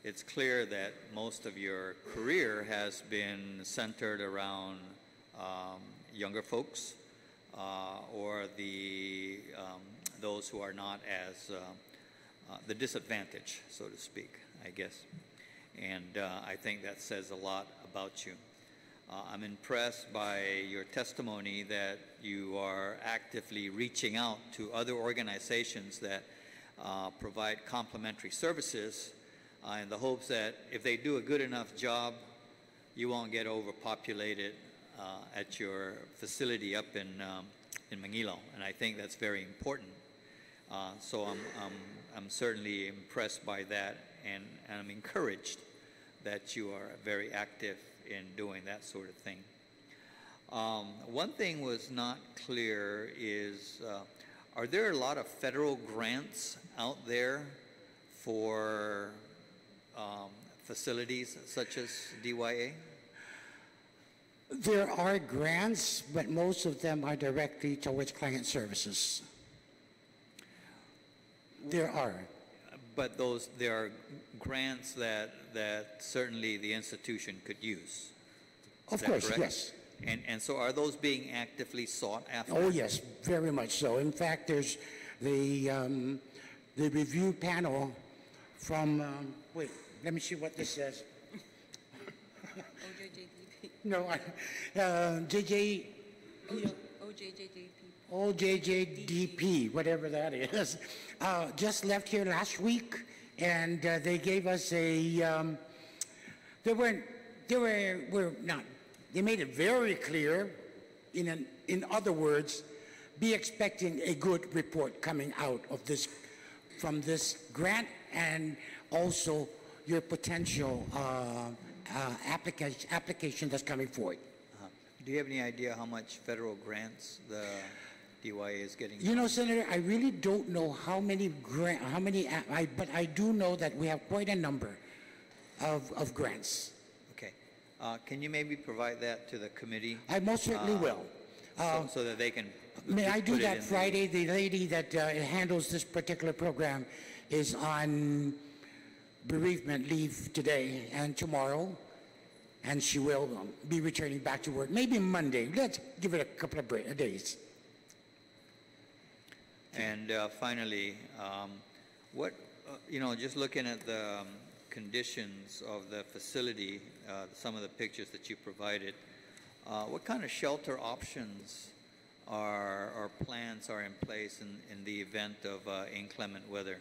it's clear that most of your career has been centered around younger folks or those who are not as the disadvantaged, so to speak, I guess. And I think that says a lot about you. I'm impressed by your testimony that you are actively reaching out to other organizations that provide complementary services in the hopes that if they do a good enough job, you won't get overpopulated at your facility up in Manguilo. And I think that's very important. So I'm certainly impressed by that, and I'm encouraged that you are very active in doing that sort of thing. One thing was not clear is, are there a lot of federal grants out there for facilities such as DYA? There are grants, but most of them are directly towards client services. There are. But there are grants that certainly the institution could use. Of course, correct? Yes. And so are those being actively sought after? Oh yes, very much so. In fact, there's the review panel from, wait, let me see what this says. No, OJJDP, whatever that is, just left here last week, and they gave us a, they made it very clear, in other words, be expecting a good report coming out of this, from this grant, and also your potential application that's coming forward. Do you have any idea how much federal grants the DYA is getting? You know, Senator, I really don't know how many but I do know that we have quite a number of grants. Okay. Can you maybe provide that to the committee? I most certainly will. So that they can May I do put it that in Friday? The lady that handles this particular program is on bereavement leave today and tomorrow, and she will be returning back to work maybe Monday. Let's give it a couple of days. And finally, just looking at the conditions of the facility, some of the pictures that you provided, what kind of shelter options or plans are in place in the event of inclement weather?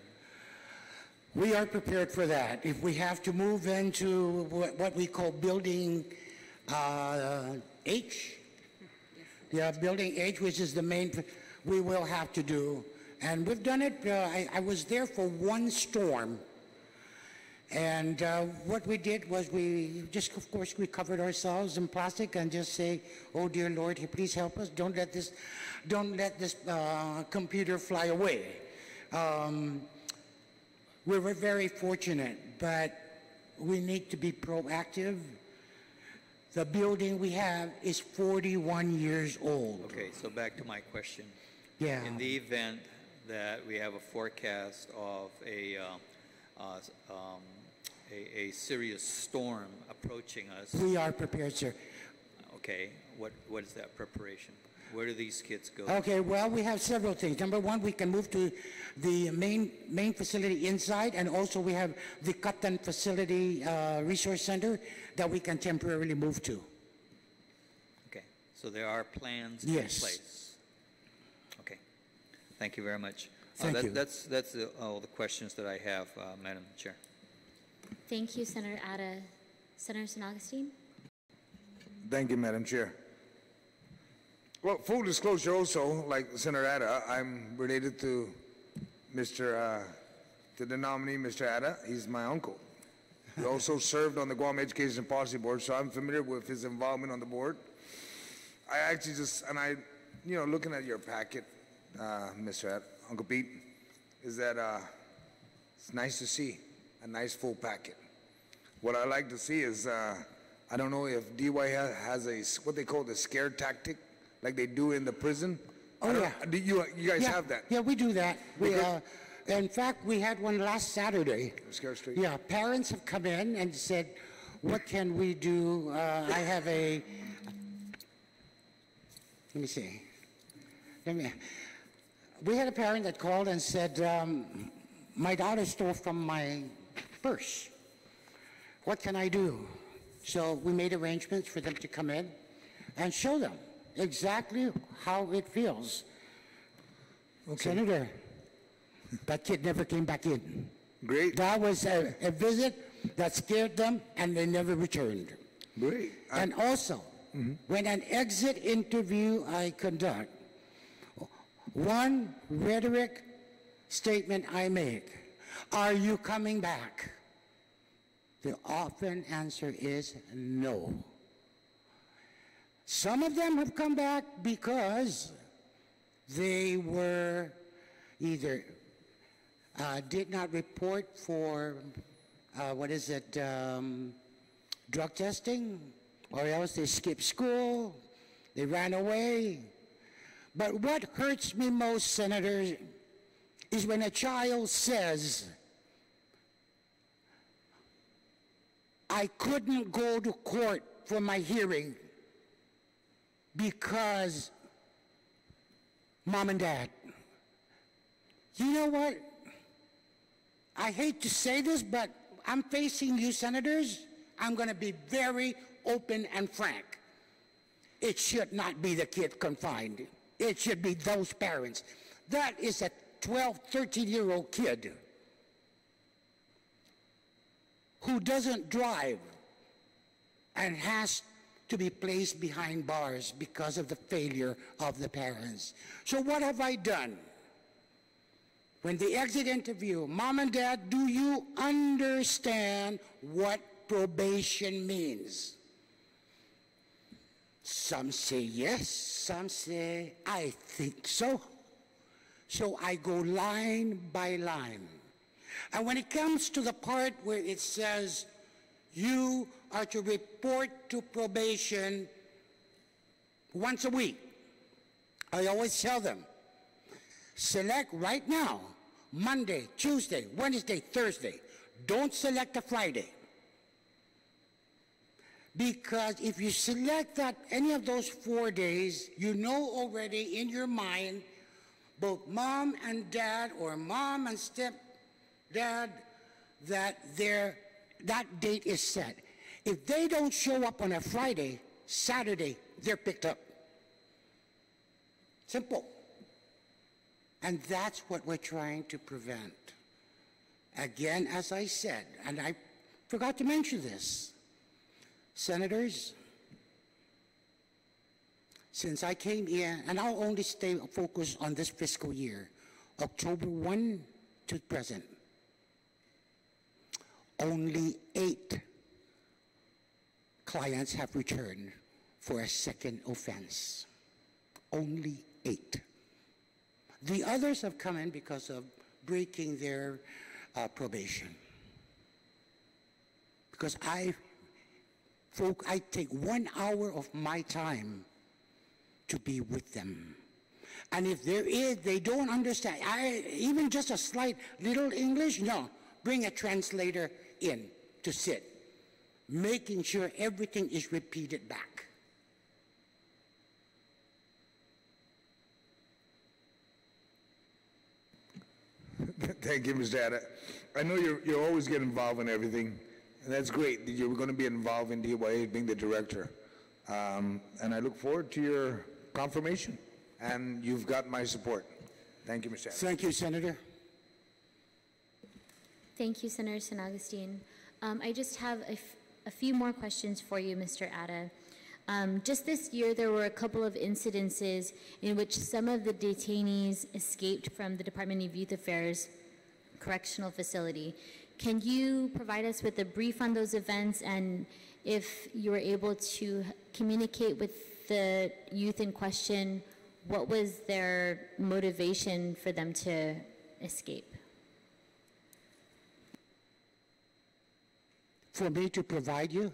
We are prepared for that. If we have to move into what we call building H, building H, which is the main, we will have to do. And we've done it. I was there for one storm. And what we did was we just, of course, we covered ourselves in plastic and just say, oh, dear Lord, please help us. Don't let this computer fly away. We were very fortunate, but we need to be proactive. The building we have is 41 years old. Okay, so back to my question. Yeah. In the event that we have a forecast of a serious storm approaching us. We are prepared, sir. Okay, what is that preparation? Where do these kids go? Okay, well, we have several things. Number one, we can move to the main facility inside, and also we have the Katan Facility Resource Center that we can temporarily move to. Okay, so there are plans Yes. in place. Okay, thank you very much. Thank you. That's all the questions that I have, Madam Chair. Thank you, Senator Ada. Senator San Augustine? Thank you, Madam Chair. Well, full disclosure also, like Senator Ada, I'm related to to the nominee, Mr. Ada. He's my uncle. He also served on the Guam Education Policy Board, so I'm familiar with his involvement on the board. I actually looking at your packet, Mr. Ada, Uncle Pete, is that it's nice to see a nice full packet. What I like to see is, I don't know if DY has what they call the scare tactic, like they do in the prison. Oh, yeah. Do you guys have that? Yeah, we do that. In fact, we had one last Saturday. Scare Street? Yeah, parents have come in and said, what can we do? I have let me see. We had a parent that called and said, my daughter stole from my purse. What can I do? So we made arrangements for them to come in and show them exactly how it feels. Okay. Senator, that kid never came back in. Great. That was a visit that scared them, and they never returned. Great. And also, when an exit interview I conduct, one rhetoric statement I make, are you coming back? The often answer is no. Some of them have come back because they were either did not report for, drug testing, or else they skipped school, they ran away. But what hurts me most, Senator, is when a child says, I couldn't go to court for my hearing because Mom and Dad. You know what? I hate to say this, but I'm facing you, senators. I'm going to be very open and frank. It should not be the kid confined. It should be those parents. That is a 12, 13-year-old kid who doesn't drive and has to be placed behind bars because of the failure of the parents. So what have I done? When they exit interview, Mom and Dad, do you understand what probation means? Some say yes, some say, I think so. So I go line by line. And when it comes to the part where it says, you are to report to probation once a week, I always tell them, select right now, Monday, Tuesday, Wednesday, Thursday. Don't select a Friday. Because if you select that any of those 4 days, you know already in your mind, both Mom and Dad or Mom and Stepdad, that date is set. If they don't show up on a Friday, Saturday, they're picked up. Simple. And that's what we're trying to prevent. Again, as I said, and I forgot to mention this, Senators, since I came in, and I'll only stay focused on this fiscal year, October 1 to present, only 8 clients have returned for a second offense. Only 8. The others have come in because of breaking their probation. Because I take 1 hour of my time to be with them. And if they don't understand, even just a slight little English, no, bring a translator in to sit, making sure everything is repeated back. Thank you, Mr. Ada. I know you're always getting involved in everything, and that's great that you're going to be involved in DYA being the director. And I look forward to your confirmation, and you've got my support. Thank you, Mr. Ada. Thank you, Senator. Thank you, Senator San Agustin. I just have a few more questions for you, Mr. Ada. Just this year, there were a couple of incidences in which some of the detainees escaped from the Department of Youth Affairs correctional facility. Can you provide us with a brief on those events, and if you were able to communicate with the youth in question, what was their motivation for them to escape? For me to provide you?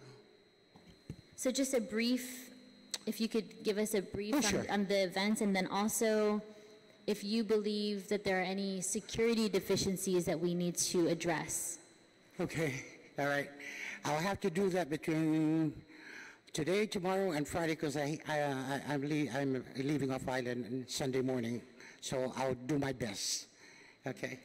So just a brief, if you could give us a brief sure. on the events, and then also if you believe that there are any security deficiencies that we need to address. Okay, all right. I'll have to do that between today, tomorrow, and Friday, because I'm leaving off island on Sunday morning, so I'll do my best, okay?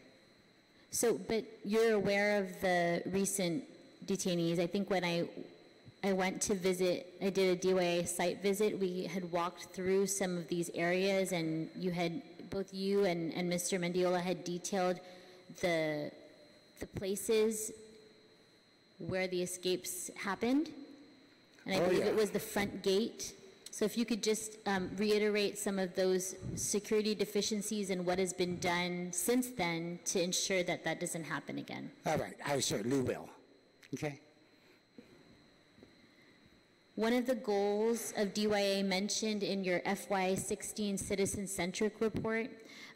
So, but you're aware of the recent detainees. I think when I went to visit, I did a DYA site visit, we had walked through some of these areas, and both you and Mr. Mendiola had detailed the places where the escapes happened. And I believe it was the front gate. So if you could just reiterate some of those security deficiencies and what has been done since then to ensure that that doesn't happen again. All right, I certainly will, okay? One of the goals of DYA mentioned in your FY16 citizen-centric report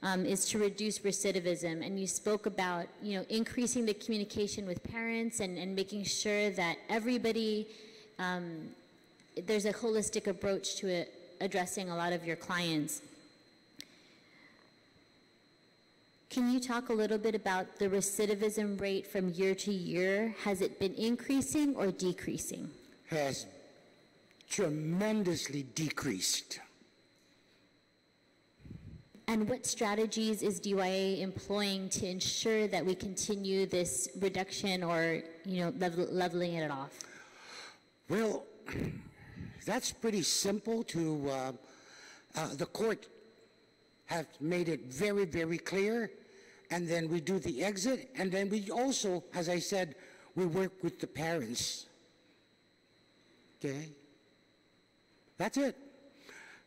is to reduce recidivism, and you spoke about increasing the communication with parents and making sure that everybody, there's a holistic approach to addressing a lot of your clients. Can you talk a little bit about the recidivism rate from year to year? Has it been increasing or decreasing? Has tremendously decreased. And what strategies is DYA employing to ensure that we continue this reduction or leveling it off? Well, that's pretty simple to, the court have made it very, very clear, and then we do the exit, and then we also, as I said, we work with the parents, okay? That's it.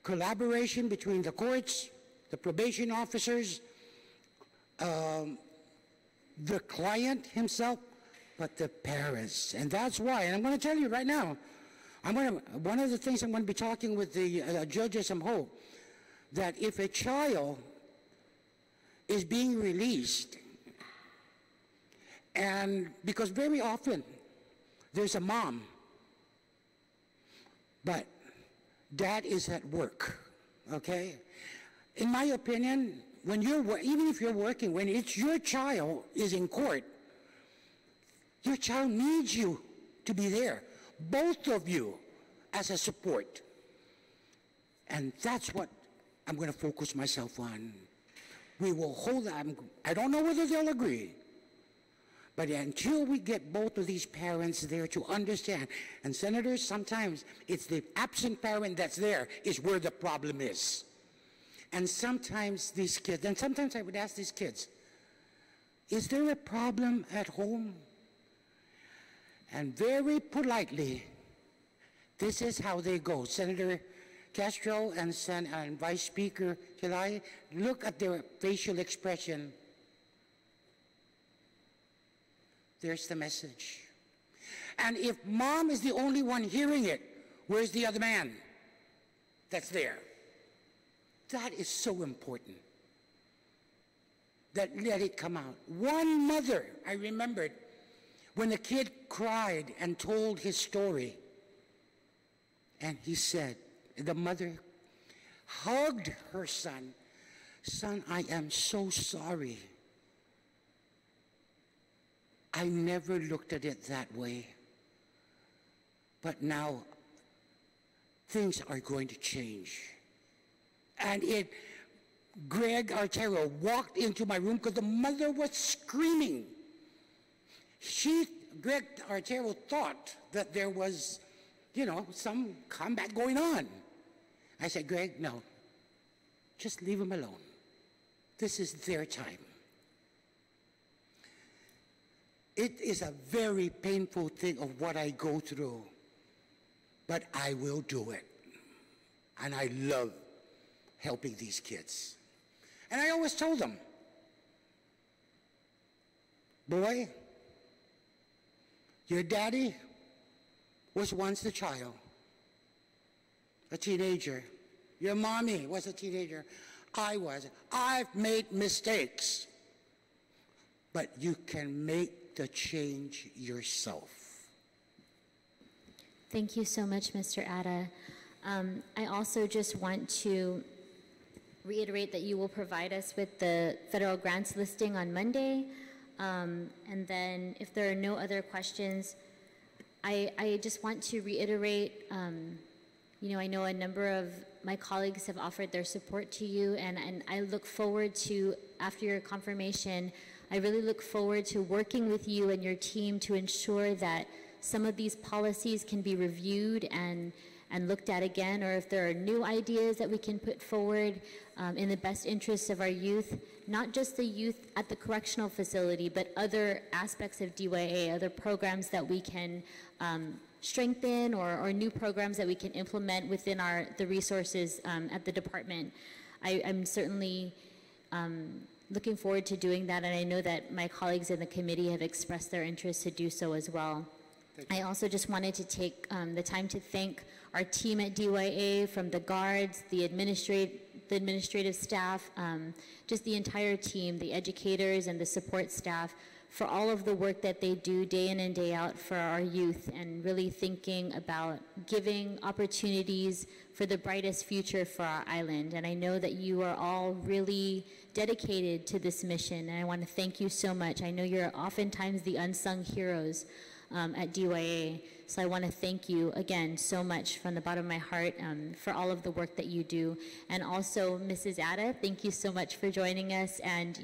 Collaboration between the courts, the probation officers, the client himself, but the parents. And that's why, and I'm going to tell you right now, one of the things I'm going to be talking with the judges, I'm hope, that if a child is being released, and because very often there's a mom, but dad is at work, okay? In my opinion, when even if you're working, when it's your child is in court, your child needs you to be there, both of you, as a support. And that's what I'm going to focus myself on. We will hold them. I don't know whether they'll agree, but until we get both of these parents there to understand, and senators, sometimes it's the absent parent that's there is where the problem is. And sometimes these kids, and sometimes I would ask these kids, is there a problem at home? And very politely, this is how they go. Senator Castro and Vice Speaker Kilay, look at their facial expression. There's the message. And if mom is the only one hearing it, where's the other man that's there? That is so important. That let it come out. One mother, I remembered, when the kid cried and told his story, and he said, the mother hugged her son, "Son, I am so sorry. I never looked at it that way. But now things are going to change." And Greg Artero walked into my room because the mother was screaming. Greg Artero thought that there was, some combat going on. I said, "Greg, no, just leave them alone. This is their time." It is a very painful thing of what I go through, but I will do it. And I love helping these kids. And I always told them, "Boy, your daddy was once a child, a teenager. Your mommy was a teenager. I was. I've made mistakes. But you can make the change yourself." Thank you so much, Mr. Atta. I also just want to reiterate that you will provide us with the federal grants listing on Monday. And then if there are no other questions, I just want to reiterate, I know a number of my colleagues have offered their support to you, and I look forward to, after your confirmation, I really look forward to working with you and your team to ensure that some of these policies can be reviewed and looked at again, or if there are new ideas that we can put forward in the best interests of our youth, not just the youth at the correctional facility, but other aspects of DYA, other programs that we can strengthen, or new programs that we can implement within the resources at the department. I'm certainly looking forward to doing that, and I know that my colleagues in the committee have expressed their interest to do so as well. I also just wanted to take the time to thank our team at DYA, from the guards, the administrative staff, just the entire team, the educators and the support staff, for all of the work that they do day in and day out for our youth, and really thinking about giving opportunities for the brightest future for our island. And I know that you are all really dedicated to this mission, and I want to thank you so much. I know you're oftentimes the unsung heroes at DYA. So I want to thank you again so much from the bottom of my heart for all of the work that you do. And also, Mrs. Atta, thank you so much for joining us. And,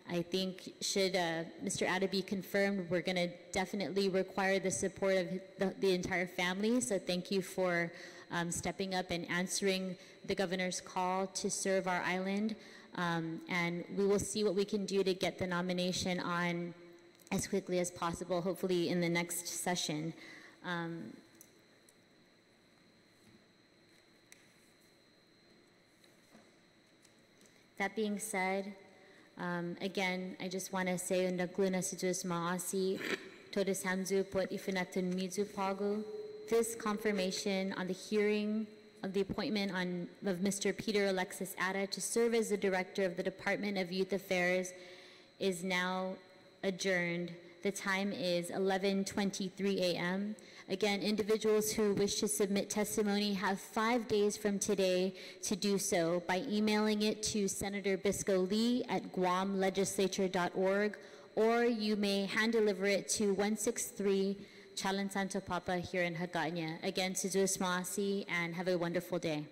I think should Mr. Atta be confirmed, we're going to definitely require the support of the entire family. So thank you for stepping up and answering the governor's call to serve our island. And we will see what we can do to get the nomination on as quickly as possible, hopefully in the next session. That being said, again, I just want to say nagluna si Diyos maasi todes hamzu pot ifinatun mizu pagu. This confirmation on the hearing of the appointment of Mr. Peter Alexis Atta to serve as the Director of the Department of Youth Affairs is now adjourned. The time is 11:23 a.m. Again, individuals who wish to submit testimony have 5 days from today to do so by emailing it to Senator Biscoe Lee at guamlegislature.org, or you may hand deliver it to 163 Chalan Santo Papa here in Hagåtña. Again, Suzuis Maasi, and have a wonderful day.